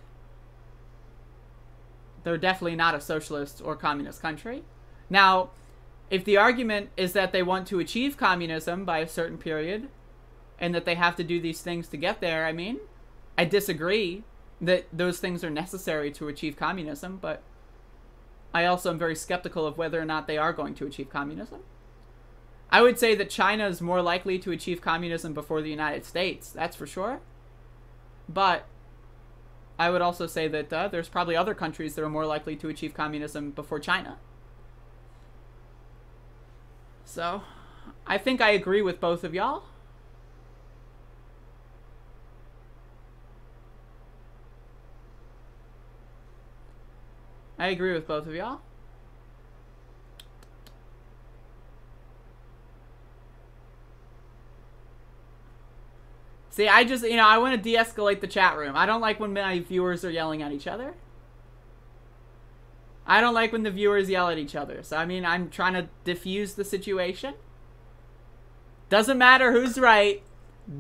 R: they're definitely not a socialist or communist country. Now, if the argument is that they want to achieve communism by a certain period, and that they have to do these things to get there, I mean, I disagree that those things are necessary to achieve communism, but I also am very skeptical of whether or not they are going to achieve communism. I would say that China is more likely to achieve communism before the United States, that's for sure. But I would also say that there's probably other countries that are more likely to achieve communism before China. So, I think I agree with both of y'all. I agree with both of y'all. See, I just, you know, I want to de-escalate the chat room. I don't like when my viewers are yelling at each other. I don't like when the viewers yell at each other. So, I mean, I'm trying to diffuse the situation. Doesn't matter who's right.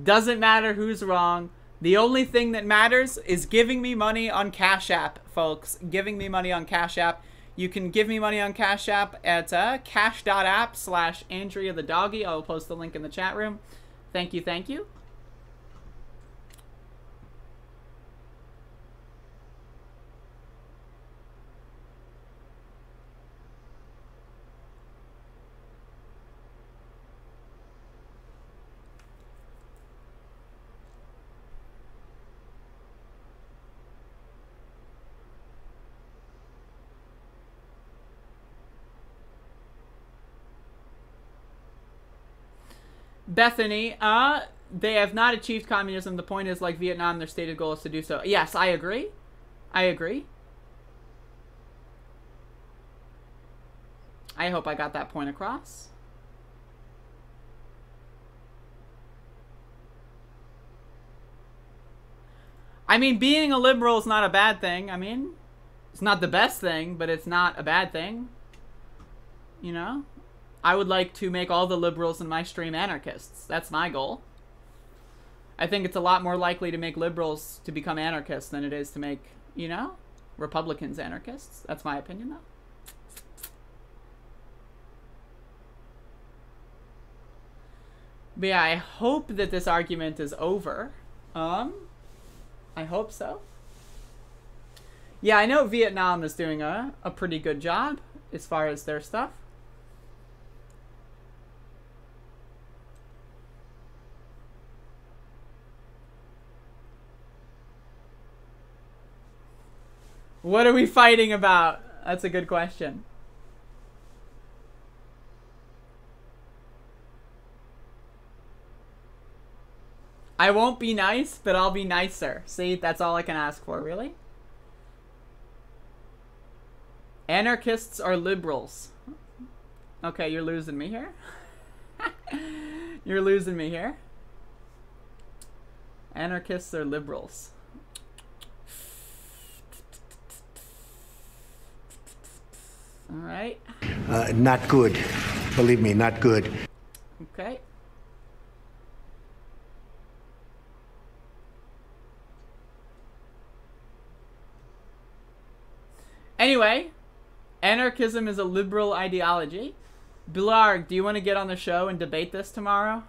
R: Doesn't matter who's wrong. The only thing that matters is giving me money on Cash App, folks. Giving me money on Cash App. You can give me money on Cash App at cash.app/Andrea the Doggy. I will post the link in the chat room. Thank you, thank you. Bethany, they have not achieved communism. The point is, like Vietnam, their stated goal is to do so. Yes, I agree. I agree. I hope I got that point across. I mean, being a liberal is not a bad thing. I mean, it's not the best thing, but it's not a bad thing. You know? I would like to make all the liberals in my stream anarchists. That's my goal. I think it's a lot more likely to make liberals to become anarchists than it is to make, you know, Republicans anarchists. That's my opinion, though. But yeah, I hope that this argument is over. I hope so. Yeah, I know Vietnam is doing a pretty good job as far as their stuff. What are we fighting about? That's a good question. I won't be nice, but I'll be nicer. See, that's all I can ask for, really. Anarchists are liberals. Okay, you're losing me here. You're losing me here. Anarchists are liberals. All right.
I: Not good. Believe me, not good.
R: Okay. Anyway, anarchism is a liberal ideology. Bilarg, do you want to get on the show and debate this tomorrow?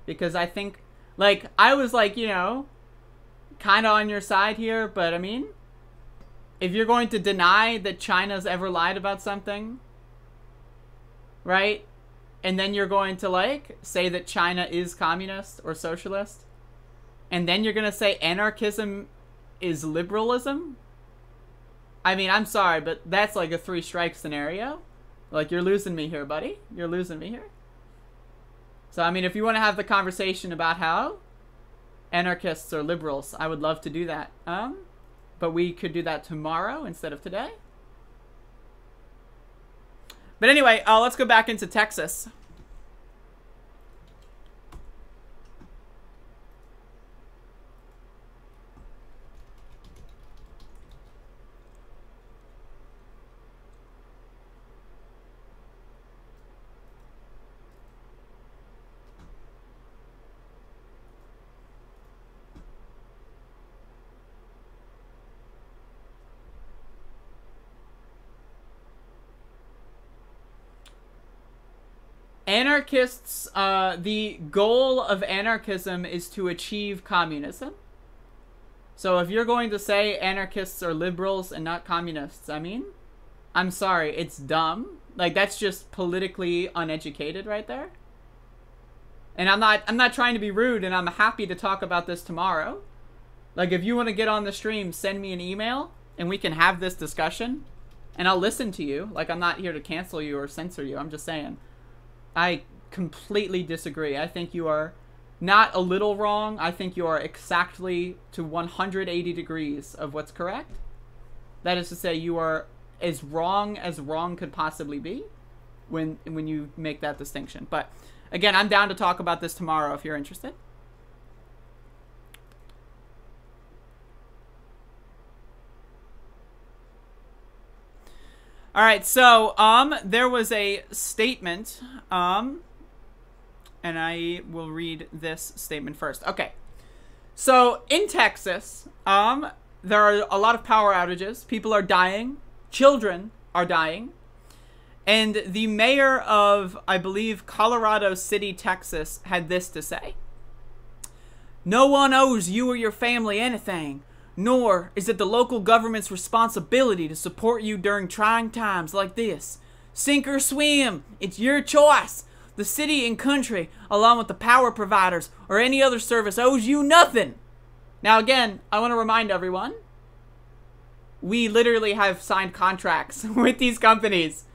R: Because I think, like, I was like, you know, kind of on your side here, but I mean, if you're going to deny that China's ever lied about something, right? And then you're going to, like, say that China is communist or socialist, and then you're going to say anarchism is liberalism? I mean, I'm sorry, but that's like a 3-strike scenario. Like, you're losing me here, buddy. You're losing me here. So, I mean, if you want to have the conversation about how anarchists are liberals, I would love to do that. But we could do that tomorrow instead of today. But anyway, let's go back into Texas. Anarchists, the goal of anarchism is to achieve communism. So if you're going to say anarchists are liberals and not communists, I mean, I'm sorry, it's dumb. Like, that's just politically uneducated right there. And I'm not trying to be rude, and I'm happy to talk about this tomorrow. Like, if you want to get on the stream, send me an email, and we can have this discussion, and I'll listen to you. Like, I'm not here to cancel you or censor you. I'm just saying, I completely disagree. I think you are not a little wrong. I think you are exactly to 180 degrees of what's correct. That is to say, you are as wrong could possibly be when you make that distinction. But again, I'm down to talk about this tomorrow if you're interested. All right, so there was a statement, and I will read this statement first. Okay, so in Texas, there are a lot of power outages. People are dying. Children are dying. And the mayor of, I believe, Colorado City, Texas, had this to say. No one owes you or your family anything, nor is it the local government's responsibility to support you during trying times like this. Sink or swim, it's your choice. The city and country, along with the power providers or any other service, owes you nothing. Now again, I want to remind everyone, we literally have signed contracts with these companies.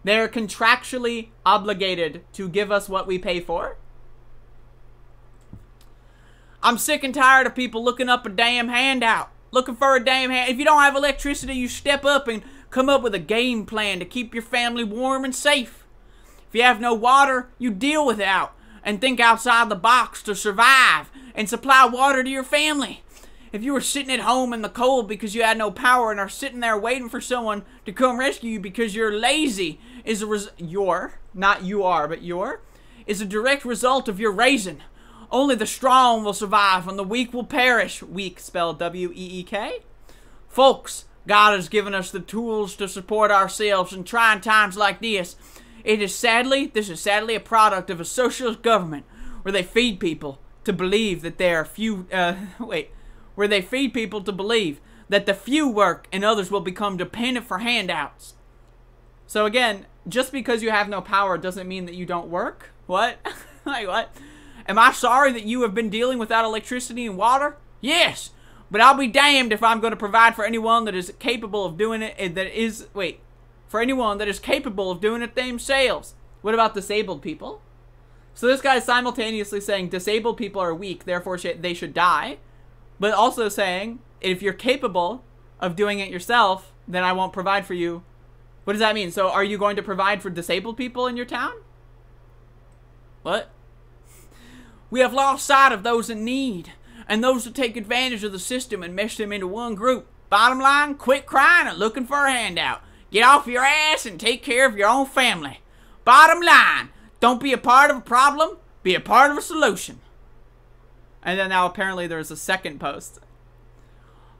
R: They're contractually obligated to give us what we pay for. I'm sick and tired of people looking up a damn handout. Looking for a damn hand. If you don't have electricity, you step up and come up with a game plan to keep your family warm and safe. If you have no water, you deal with it out and think outside the box to survive and supply water to your family. If you were sitting at home in the cold because you had no power and are sitting there waiting for someone to come rescue you because you're lazy, is a direct result of your raising. Only the strong will survive and the weak will perish. Weak spelled W-E-E-K. Folks, God has given us the tools to support ourselves in trying times like this. This is sadly a product of a socialist government where they feed people to believe that there are few, where they feed people to believe that the few work and others will become dependent for handouts. So again, just because you have no power doesn't mean that you don't work. What? Like what? Am I sorry that you have been dealing without electricity and water? Yes, but I'll be damned if I'm going to provide for anyone that is capable of doing it. For anyone that is capable of doing it themselves. What about disabled people? So this guy is simultaneously saying disabled people are weak, therefore they should die, but also saying if you're capable of doing it yourself, then I won't provide for you. What does that mean? So are you going to provide for disabled people in your town? What? We have lost sight of those in need and those who take advantage of the system and mesh them into one group. Bottom line, quit crying and looking for a handout. Get off your ass and take care of your own family. Bottom line, don't be a part of a problem, be a part of a solution. And then now apparently there's a second post.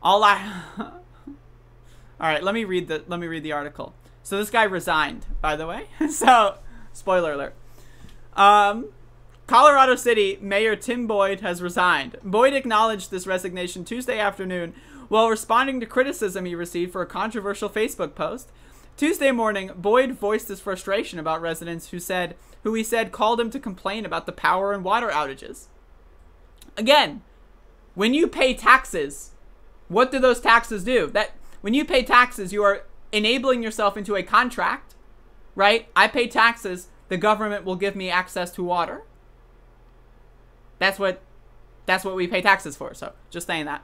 R: All right, let me read the article. So this guy resigned, by the way. So, spoiler alert. Colorado City Mayor Tim Boyd has resigned. Boyd acknowledged this resignation Tuesday afternoon while responding to criticism he received for a controversial Facebook post. Tuesday morning, Boyd voiced his frustration about residents who he said called him to complain about the power and water outages. Again, when you pay taxes, what do those taxes do? When you pay taxes, you are enabling yourself into a contract, right? I pay taxes, the government will give me access to water. That's what we pay taxes for, so just saying that.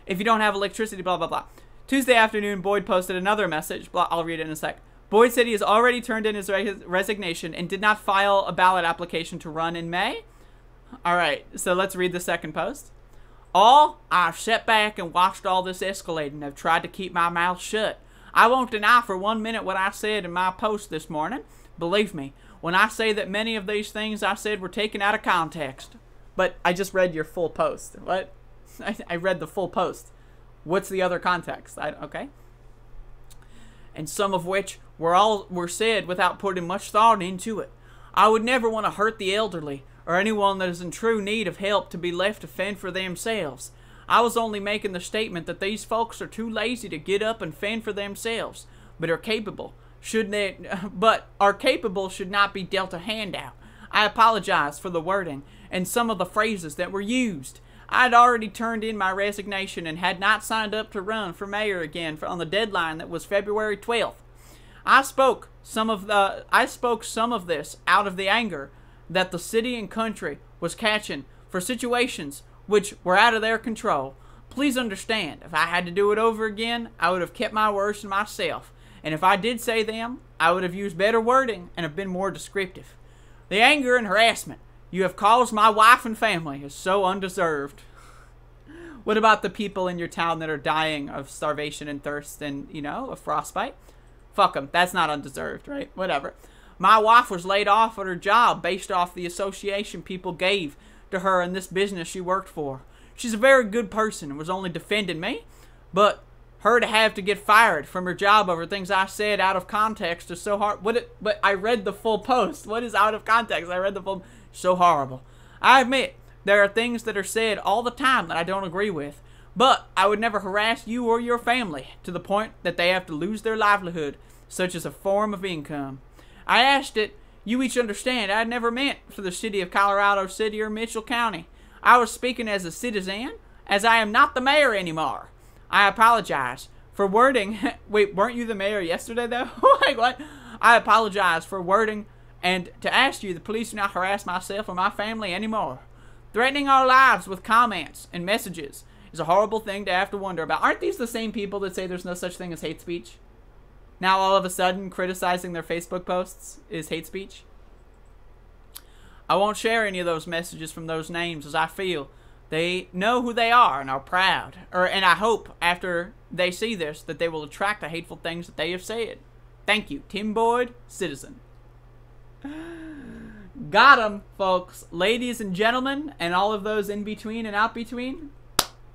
R: If you don't have electricity, blah, blah, blah. Tuesday afternoon, Boyd posted another message. I'll read it in a sec. Boyd said he has already turned in his resignation and did not file a ballot application to run in May. All right, so let's read the second post. I've sat back and watched all this escalate and have tried to keep my mouth shut. I won't deny for 1 minute what I said in my post this morning. Believe me, when I say that many of these things I said were taken out of context. But I just read your full post. What? I read the full post. What's the other context? Okay. And some of which were said without putting much thought into it. I would never want to hurt the elderly or anyone that is in true need of help to be left to fend for themselves. I was only making the statement that these folks are too lazy to get up and fend for themselves, but are capable. Should not be dealt a handout. I apologize for the wording and some of the phrases that were used. I had already turned in my resignation and had not signed up to run for mayor again on the deadline that was February 12th. I spoke some of this out of the anger that the city and country was catching for situations which were out of their control. Please understand, if I had to do it over again, I would have kept my words to myself. And if I did say them, I would have used better wording and have been more descriptive. The anger and harassment you have caused my wife and family is so undeserved. What about the people in your town that are dying of starvation and thirst and, of frostbite? Fuck them. That's not undeserved, right? Whatever. My wife was laid off at her job based off the association people gave to her in this business she worked for. She's a very good person and was only defending me, but her to have to get fired from her job over things I said out of context is so hard. But I read the full post. What is out of context? I read the full. So horrible. I admit there are things that are said all the time that I don't agree with, but I would never harass you or your family to the point that they have to lose their livelihood, such as a form of income. I asked that you each understand I never meant for the city of Colorado City or Mitchell County. I was speaking as a citizen, as I am not the mayor anymore. I apologize for wording. Wait, weren't you the mayor yesterday, though? Like, what? I apologize for wording and to ask you, the police do not harass myself or my family anymore. Threatening our lives with comments and messages is a horrible thing to have to wonder about. Aren't these the same people that say there's no such thing as hate speech? Now all of a sudden criticizing their Facebook posts is hate speech? I won't share any of those messages from those names as I feel they know who they are and are proud. And I hope after they see this that they will attract the hateful things that they have said. Thank you, Tim Boyd, citizen. Got him, folks. Ladies and gentlemen, and all of those in between and out between,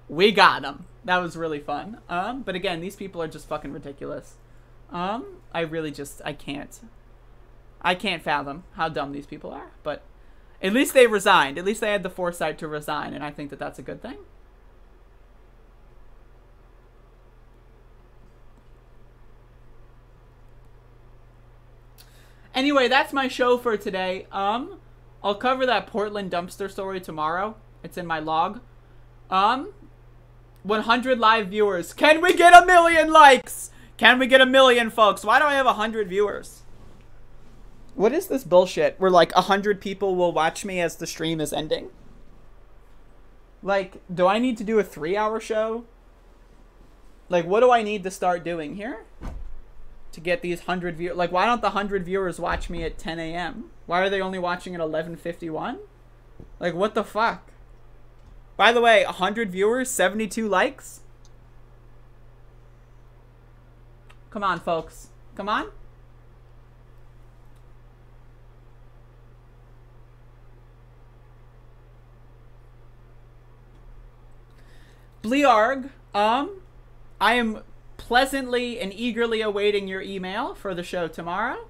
R: we got him. That was really fun. But again, these people are just fucking ridiculous. I can't fathom how dumb these people are. But at least they resigned. At least they had the foresight to resign, and I think that that's a good thing. Anyway, that's my show for today. I'll cover that Portland dumpster story tomorrow. It's in my log. 100 live viewers. Can we get 1 million likes? Can we get 1 million, folks? Why do I have 100 viewers? What is this bullshit where like 100 people will watch me as the stream is ending? Like, do I need to do a 3-hour show? Like, what do I need to start doing here to get these 100 viewers? Like, why don't the 100 viewers watch me at 10 a.m.? Why are they only watching at 11:51? Like, what the fuck? By the way, 100 viewers, 72 likes? Come on, folks. Come on. Blearg, I am pleasantly and eagerly awaiting your email for the show tomorrow.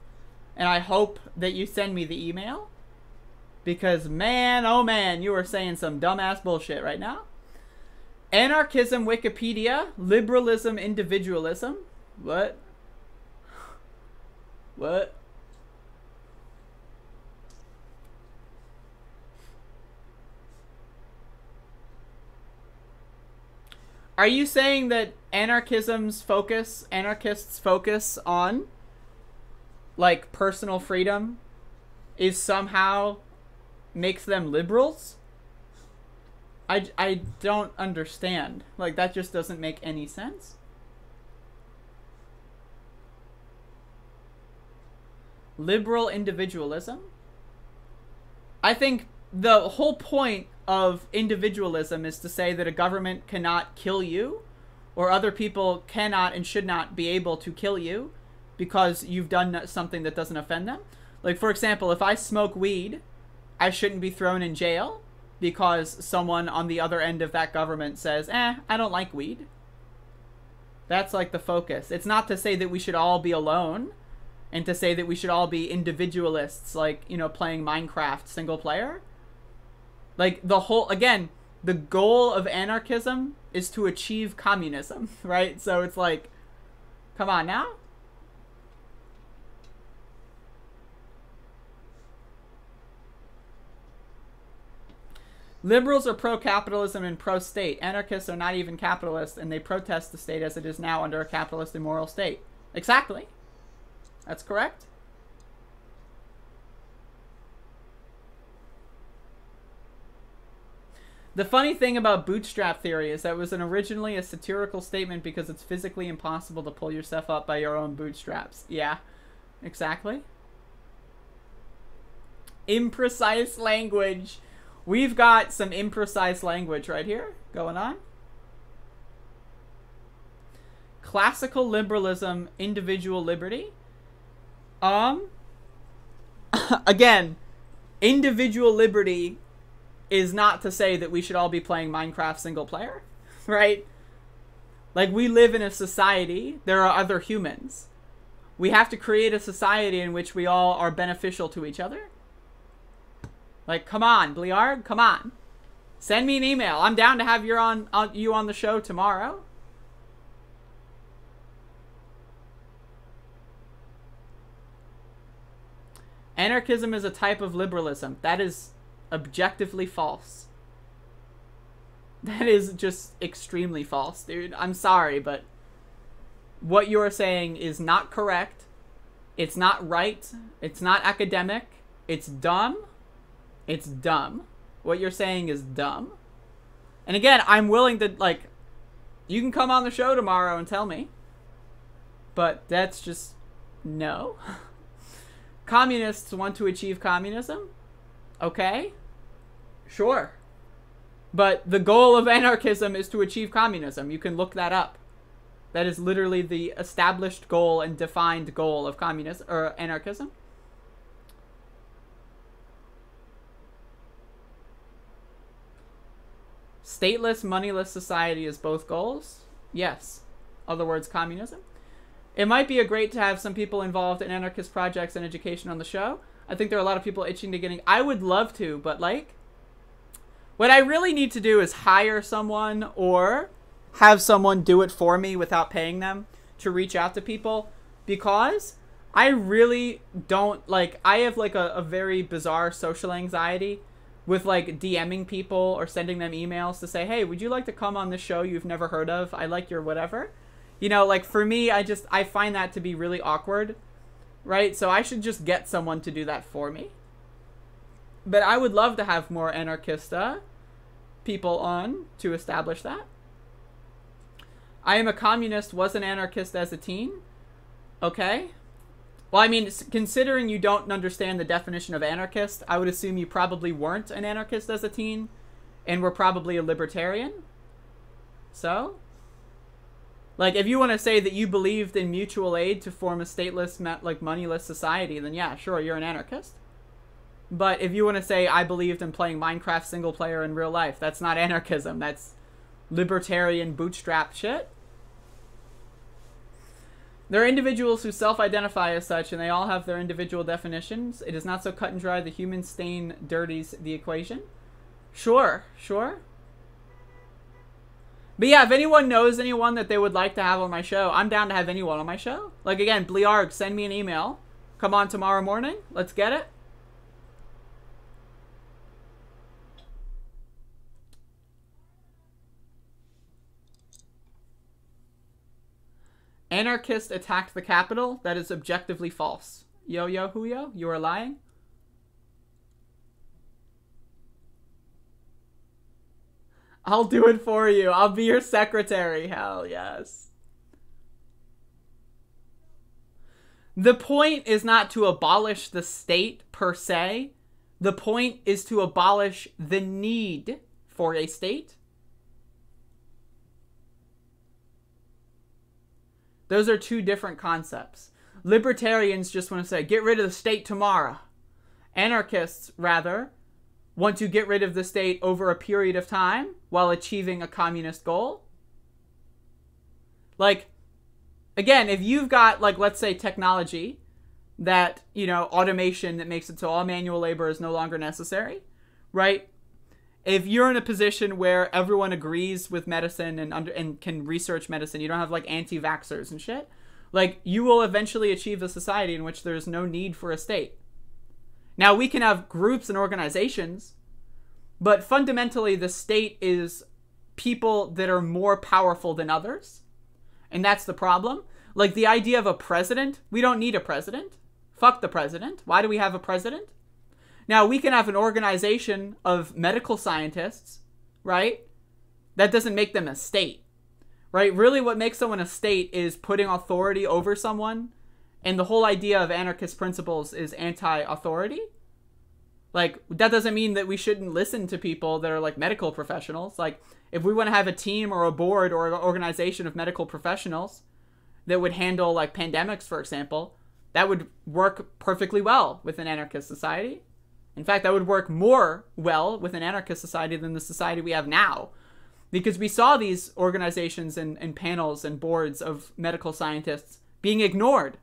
R: And I hope that you send me the email. Because, man, oh man, you are saying some dumbass bullshit right now. Anarchism Wikipedia, liberalism individualism. What? What? Are you saying that anarchists focus on, like, personal freedom is somehow makes them liberals? I don't understand. Like, that just doesn't make any sense. Liberal individualism? I think the whole point of individualism is to say that a government cannot kill you, or other people cannot and should not be able to kill you because you've done something that doesn't offend them. Like, for example, if I smoke weed, I shouldn't be thrown in jail because someone on the other end of that government says, I don't like weed. That's like the focus. It's not to say that we should all be alone and to say that we should all be individualists, like, you know, playing Minecraft single player. Like, the whole, again, the goal of anarchism is to achieve communism, right? So it's like, come on now. Liberals are pro-capitalism and pro-state. Anarchists are not even capitalists, and they protest the state as it is now under a capitalist immoral state. Exactly. That's correct. The funny thing about bootstrap theory is that it was originally a satirical statement because it's physically impossible to pull yourself up by your own bootstraps. Yeah, exactly. Imprecise language. We've got some imprecise language right here going on. Classical liberalism, individual liberty. Again, individual liberty is not to say that we should all be playing Minecraft single player, right? Like, we live in a society. There are other humans. We have to create a society in which we all are beneficial to each other. Like, come on, Blearg, come on. Send me an email. I'm down to have you on the show tomorrow. Anarchism is a type of liberalism. That is objectively false. That is just extremely false, dude. I'm sorry, but what you're saying is not correct. It's not right. It's not academic. It's dumb. It's dumb. What you're saying is dumb. And again, I'm willing to, like, you can come on the show tomorrow and tell me. But that's just, no. Communists want to achieve communism? Okay. Sure. But the goal of anarchism is to achieve communism. You can look that up. That is literally the established goal and defined goal of communism or anarchism. Stateless, moneyless society is both goals. Yes. Other words, communism. It might be great to have some people involved in anarchist projects and education on the show. I think there are a lot of people itching to getting... I would love to, but, like, what I really need to do is hire someone or have someone do it for me without paying them to reach out to people, because I really don't, like, I have, like, a very bizarre social anxiety with, like, DMing people or sending them emails to say, hey, would you like to come on this show you've never heard of? I like your whatever. You know, like, for me, I find that to be really awkward, right? So I should just get someone to do that for me. But I would love to have more anarchista people on to establish that. I am a communist, was an anarchist as a teen. Okay. Well, I mean, considering you don't understand the definition of anarchist, I would assume you probably weren't an anarchist as a teen and were probably a libertarian. So, like, if you want to say that you believed in mutual aid to form a stateless, like, moneyless society, then yeah, sure, you're an anarchist. But if you want to say I believed in playing Minecraft single player in real life, that's not anarchism. That's libertarian bootstrap shit. There are individuals who self-identify as such, and they all have their individual definitions. It is not so cut and dry. The human stain dirties the equation. Sure, sure. But yeah, if anyone knows anyone that they would like to have on my show, I'm down to have anyone on my show. Like, again, Bliarg, send me an email. Come on tomorrow morning. Let's get it. Anarchist attacked the Capitol. That is objectively false. Yo, Huyo, you are lying. I'll do it for you. I'll be your secretary. Hell yes. The point is not to abolish the state per se. The point is to abolish the need for a state. Those are two different concepts. Libertarians just want to say, get rid of the state tomorrow. Anarchists, rather, want to get rid of the state over a period of time while achieving a communist goal. Like, again, if you've got, like, let's say technology that, you know, automation that makes it so all manual labor is no longer necessary, right? If you're in a position where everyone agrees with medicine and can research medicine, you don't have, like, anti-vaxxers and shit, like, you will eventually achieve a society in which there's no need for a state. Now, we can have groups and organizations, but fundamentally the state is people that are more powerful than others, and that's the problem. Like, the idea of a president, we don't need a president. Fuck the president. Why do we have a president? Now, we can have an organization of medical scientists, right? That doesn't make them a state, right? Really what makes someone a state is putting authority over someone, and the whole idea of anarchist principles is anti-authority. Like, that doesn't mean that we shouldn't listen to people that are, like, medical professionals. Like, if we want to have a team or a board or an organization of medical professionals that would handle, like, pandemics, for example, that would work perfectly well with an anarchist society. In fact, that would work more well with an anarchist society than the society we have now. Because we saw these organizations and panels and boards of medical scientists being ignored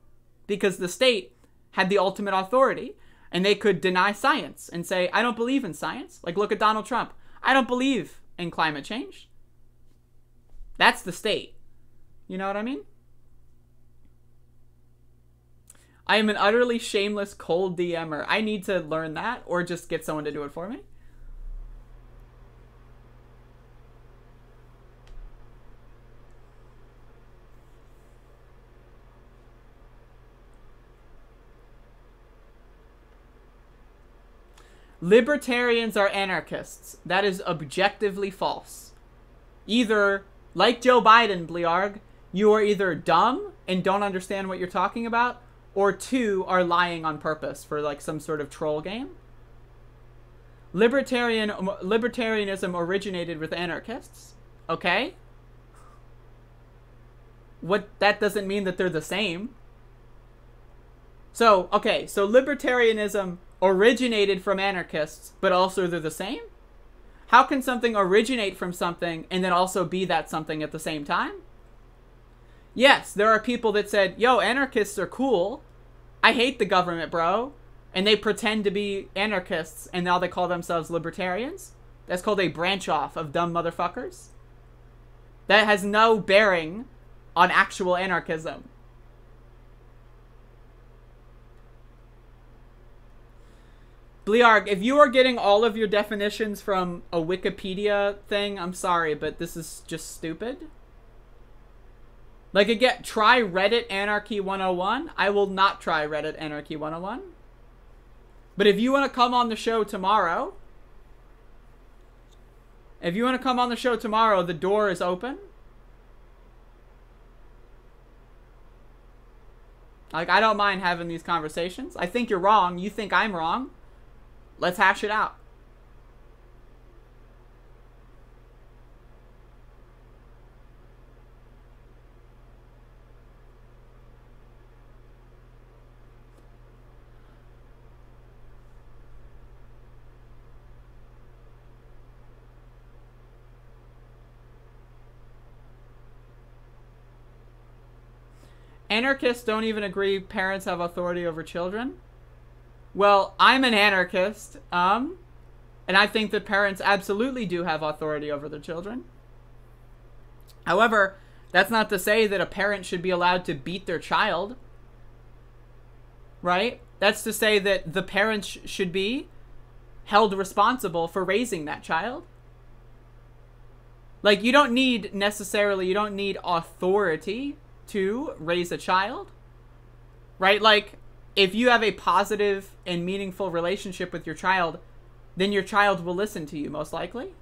R: because the state had the ultimate authority and they could deny science and say, I don't believe in science. Like, look at Donald Trump. I don't believe in climate change. That's the state. You know what I mean? I am an utterly shameless cold DMer. I need to learn that or just get someone to do it for me. Libertarians are anarchists. That is objectively false. Either, like Joe Biden, Bliarg, you are either dumb and don't understand what you're talking about, or two, are lying on purpose for, like, some sort of troll game. Libertarianism originated with anarchists. Okay? That doesn't mean that they're the same. So, okay, so libertarianism originated from anarchists, but also they're the same? How can something originate from something and then also be that something at the same time? Yes, there are people that said, yo, anarchists are cool. I hate the government, bro. And they pretend to be anarchists, and now they call themselves libertarians. That's called a branch off of dumb motherfuckers. That has no bearing on actual anarchism. Blearg, if you are getting all of your definitions from a Wikipedia thing, I'm sorry, but this is just stupid. Like, again, try Reddit Anarchy 101. I will not try Reddit Anarchy 101. But if you want to come on the show tomorrow, the door is open. Like, I don't mind having these conversations. I think you're wrong. You think I'm wrong. Let's hash it out. Anarchists don't even agree parents have authority over children. Well, I'm an anarchist, and I think that parents absolutely do have authority over their children. However, that's not to say that a parent should be allowed to beat their child, right? That's to say that the parents should be held responsible for raising that child. Like, you don't need authority to raise a child, right? Like, if you have a positive and meaningful relationship with your child, then your child will listen to you, most likely.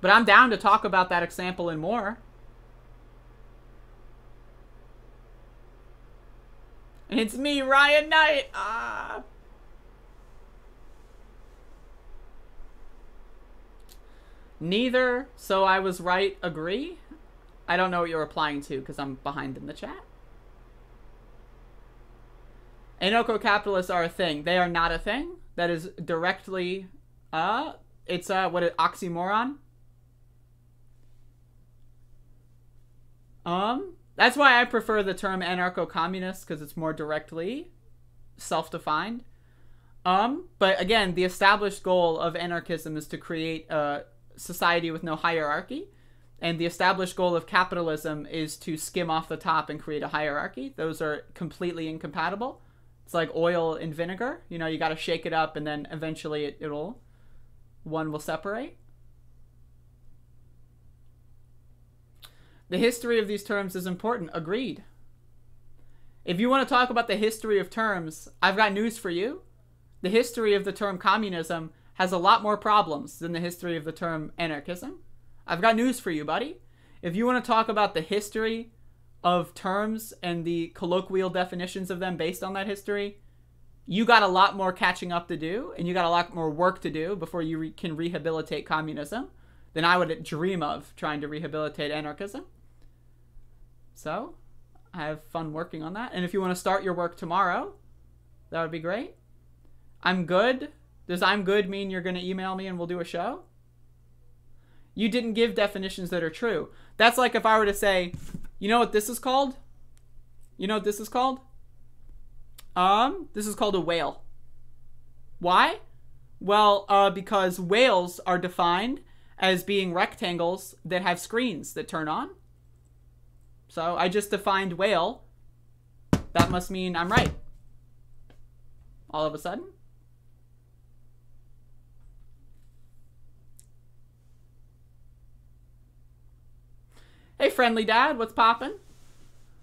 R: But I'm down to talk about that example and more. And it's me, Ryan Knight. Neither So I Was Right agree. I don't know what you're replying to because I'm behind in the chat. Anarcho-capitalists are a thing. They are not a thing. That is directly, it's oxymoron. That's why I prefer the term anarcho-communist, because it's more directly self-defined. But again, the established goal of anarchism is to create a society with no hierarchy. And the established goal of capitalism is to skim off the top and create a hierarchy. Those are completely incompatible. It's like oil and vinegar. You know, you got to shake it up and then eventually one will separate. The history of these terms is important. Agreed. If you want to talk about the history of terms, I've got news for you. The history of the term communism has a lot more problems than the history of the term anarchism. I've got news for you, buddy. If you want to talk about the history of terms and the colloquial definitions of them based on that history, you got a lot more catching up to do, and you got a lot more work to do before you can rehabilitate communism than I would dream of trying to rehabilitate anarchism. So, I have fun working on that. And if you want to start your work tomorrow, that would be great. I'm good. Does I'm good mean you're going to email me and we'll do a show? You didn't give definitions that are true. That's like if I were to say, you know what this is called? You know what this is called? This is called a whale. Why? Well, because whales are defined as being rectangles that have screens that turn on. So I just defined whale. That must mean I'm right. All of a sudden. Hey, friendly dad, what's poppin'?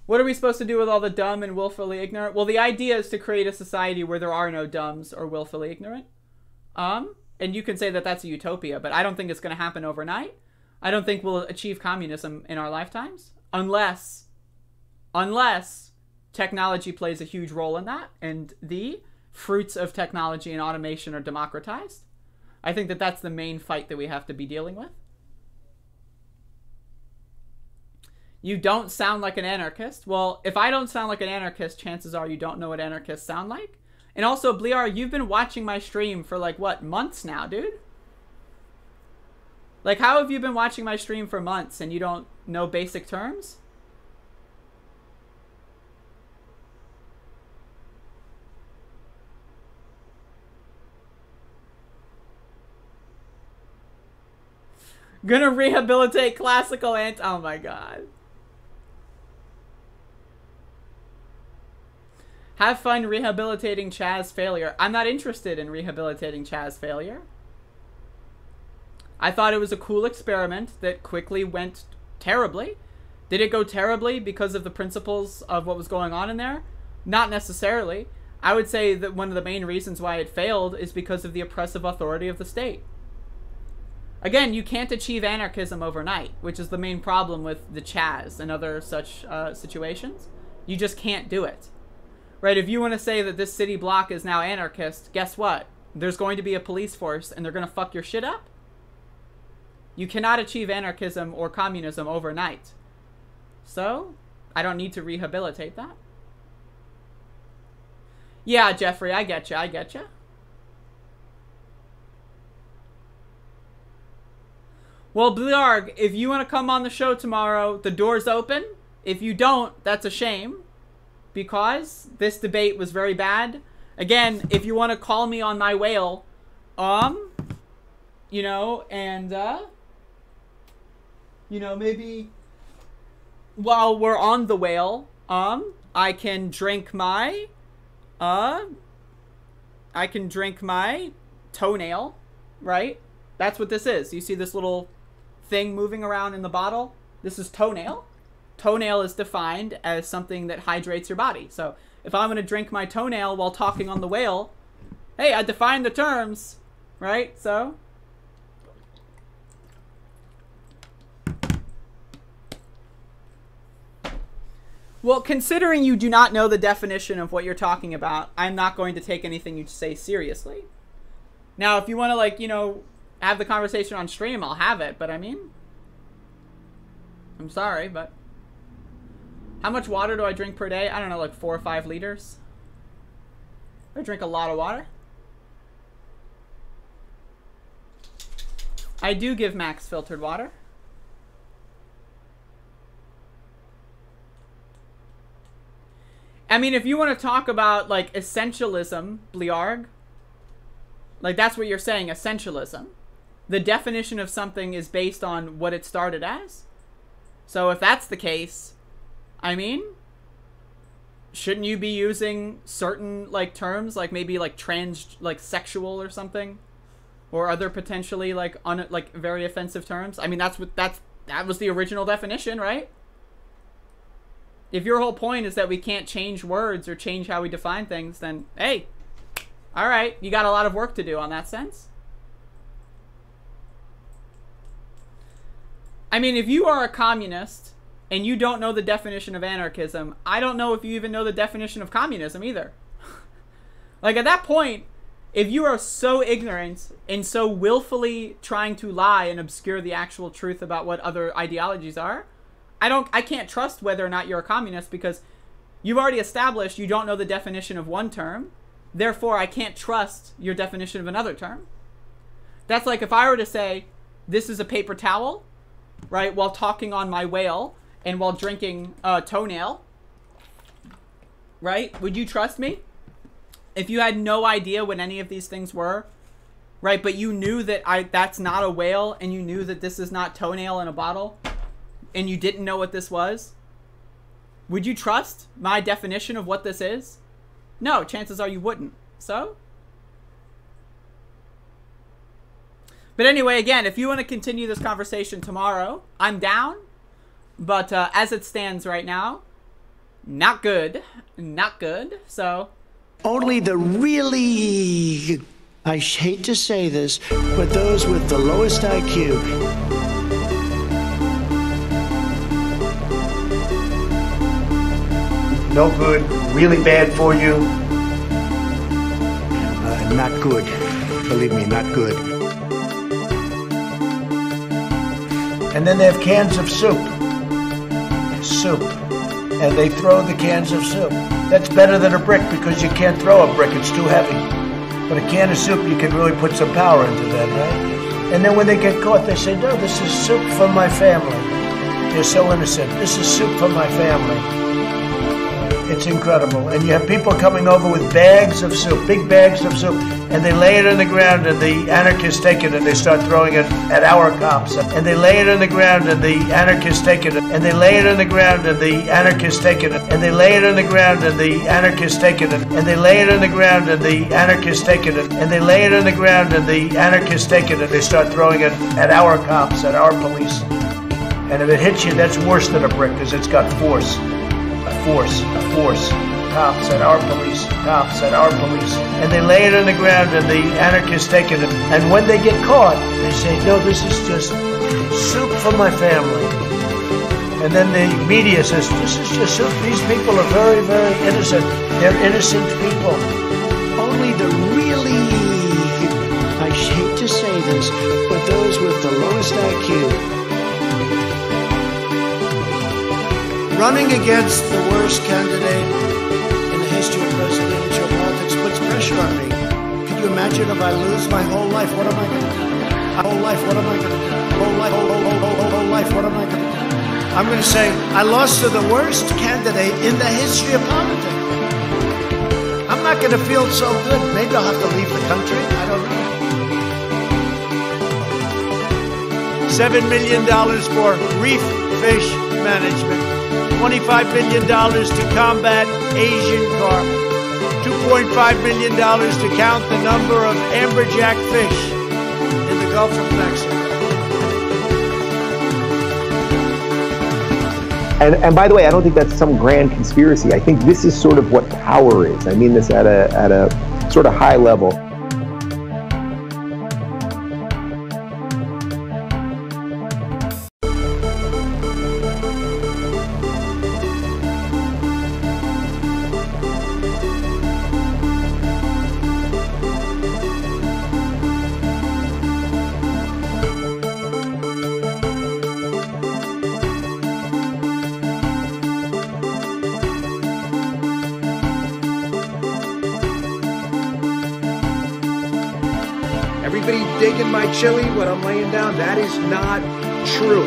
R: What are we supposed to do with all the dumb and willfully ignorant? Well, the idea is to create a society where there are no dumbs or willfully ignorant. And you can say that that's a utopia, but I don't think it's going to happen overnight. I don't think we'll achieve communism in our lifetimes unless technology plays a huge role in that and the fruits of technology and automation are democratized. I think that that's the main fight that we have to be dealing with. You don't sound like an anarchist. Well, if I don't sound like an anarchist, chances are you don't know what anarchists sound like. And also, Blear, you've been watching my stream for like, what, months now, dude? Like, how have you been watching my stream for months and you don't know basic terms? Gonna rehabilitate classical oh my god. Have fun rehabilitating Chaz's failure. I'm not interested in rehabilitating Chaz's failure. I thought it was a cool experiment that quickly went terribly. Did it go terribly because of the principles of what was going on in there? Not necessarily. I would say that one of the main reasons why it failed is because of the oppressive authority of the state. Again, you can't achieve anarchism overnight, which is the main problem with the Chaz and other such situations. You just can't do it. Right? If you want to say that this city block is now anarchist, guess what? There's going to be a police force and they're going to fuck your shit up. You cannot achieve anarchism or communism overnight. So, I don't need to rehabilitate that. Yeah, Jeffrey, I get you. I get you. Well, Blarg, if you want to come on the show tomorrow, the door's open. If you don't, that's a shame. Because this debate was very bad. Again, if you want to call me on my whale, you know, and, you know, maybe while we're on the whale, I can drink my, toenail, right? That's what this is. You see this little thing moving around in the bottle? This is toenail. Toenail is defined as something that hydrates your body. So if I'm going to drink my toenail while talking on the whale, hey, I defined the terms, right? So well, considering you do not know the definition of what you're talking about, I'm not going to take anything you say seriously. Now, if you want to, like, you know, have the conversation on stream, I'll have it. But I mean, I'm sorry, but how much water do I drink per day? I don't know, like 4 or 5 liters. I drink a lot of water. I do give Max filtered water. I mean, if you want to talk about, like, essentialism, Bliarg, like, that's what you're saying, essentialism. The definition of something is based on what it started as. So if that's the case, I mean, shouldn't you be using certain, like, terms, like maybe like trans, like sexual or something, or other potentially like like very offensive terms? I mean, that was the original definition, right? If your whole point is that we can't change words or change how we define things, then hey, all right, you got a lot of work to do on that sense. I mean, if you are a communist and you don't know the definition of anarchism, I don't know if you even know the definition of communism either. Like, at that point, if you are so ignorant and so willfully trying to lie and obscure the actual truth about what other ideologies are, I can't trust whether or not you're a communist, because you've already established you don't know the definition of one term. Therefore, I can't trust your definition of another term. That's like if I were to say, this is a paper towel, right, while talking on my whale and while drinking toenail, right? Would you trust me? If you had no idea what any of these things were, right, but you knew that that's not a whale, and you knew that this is not toenail in a bottle, and you didn't know what this was, would you trust my definition of what this is? No, chances are you wouldn't. So? But anyway, again, if you want to continue this conversation tomorrow, I'm down. But as it stands right now, not good. Not good. So
I: only the really, I hate to say this, but those with the lowest IQ.
J: No good, really bad for you.
I: Not good. Believe me, not good.
J: And then they have cans of soup. Soup. And they throw the cans of soup. That's better than a brick, because you can't throw a brick, it's too heavy. But a can of soup, you can really put some power into that, right? And then when they get caught, they say, no, this is soup for my family. They're so innocent. This is soup for my family. It's incredible. And you have people coming over with bags of soup, big bags of soup, and they lay it on the ground, and the anarchists take it and they start throwing it at our cops. And they lay it on the ground, and the anarchists take it, and they lay it on the ground, and the anarchists take it, and they lay it on the ground, and the anarchists take it, and they lay it on the ground, and the anarchists take it, and they lay it on the ground, and the anarchists take it, and they start throwing it at our cops, at our police. And if it hits you, that's worse than a brick, because it's got force. Force. Cops at our police. Cops at our police. And they lay it on the ground, and the anarchists take it. And when they get caught, they say, no, this is just soup for my family. And then the media says, this is just soup. These people are very, very innocent. They're innocent people.
H: Only the really, I hate to say this, but those with the lowest IQ. Running against the worst candidate in the history of presidential politics puts pressure on me. Could you imagine if I lose my whole life? What am I going to do? Whole life, what am I going to do? Whole life, what am I going to do? I'm going to say, I lost to the worst candidate in the history of politics. I'm not going to feel so good. Maybe I'll have to leave the country. I don't know.
J: $7 million for reef fish management. $25 billion to combat Asian carp. $2.5 billion to count the number of amberjack fish in the Gulf of Mexico.
V: And by the way, I don't think that's some grand conspiracy. I think this is sort of what power is. I mean this at a sort of high level.
K: Everybody digging my chili when I'm laying down? That is not true.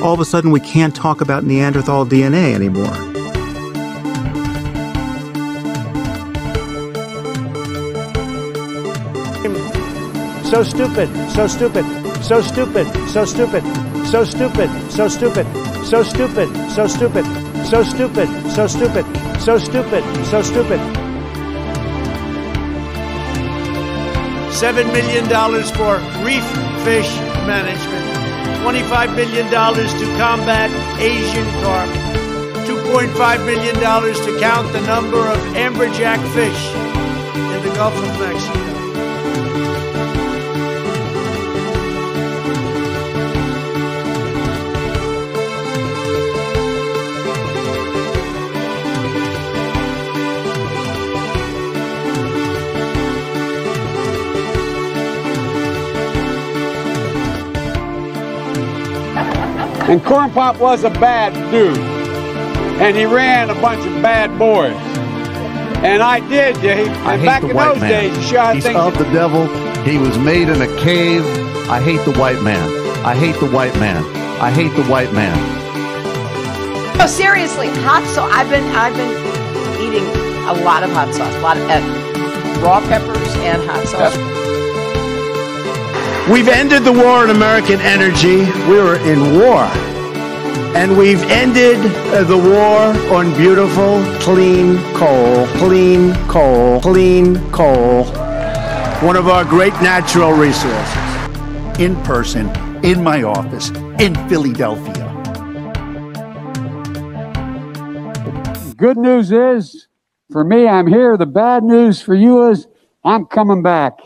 W: All of a sudden, we can't talk about Neanderthal DNA anymore.
J: So stupid, so stupid, so stupid, so stupid, so stupid, so stupid, so stupid, so stupid, so stupid, so stupid, so stupid, so stupid. $7 million for reef fish management. $25 billion to combat Asian carp. $2.5 billion to count the number of amberjack fish in the Gulf of Mexico.
E: And Corn Pop was a bad dude. And he ran a bunch of bad boys. And I did. And back in those days, he shot
C: He's
E: things.
C: of the devil. He was made in a cave. I hate the white man. I hate the white man. I hate the white man.
X: No, seriously, hot sauce. I've been eating a lot of hot sauce, a lot of raw peppers and hot sauce.
I: We've ended the war on American energy. We were in war. And we've ended the war on beautiful, clean coal. Clean coal. Clean coal. One of our great natural resources.
C: In person, in my office, in Philadelphia.
E: Good news is, for me, I'm here. The bad news for you is, I'm coming back.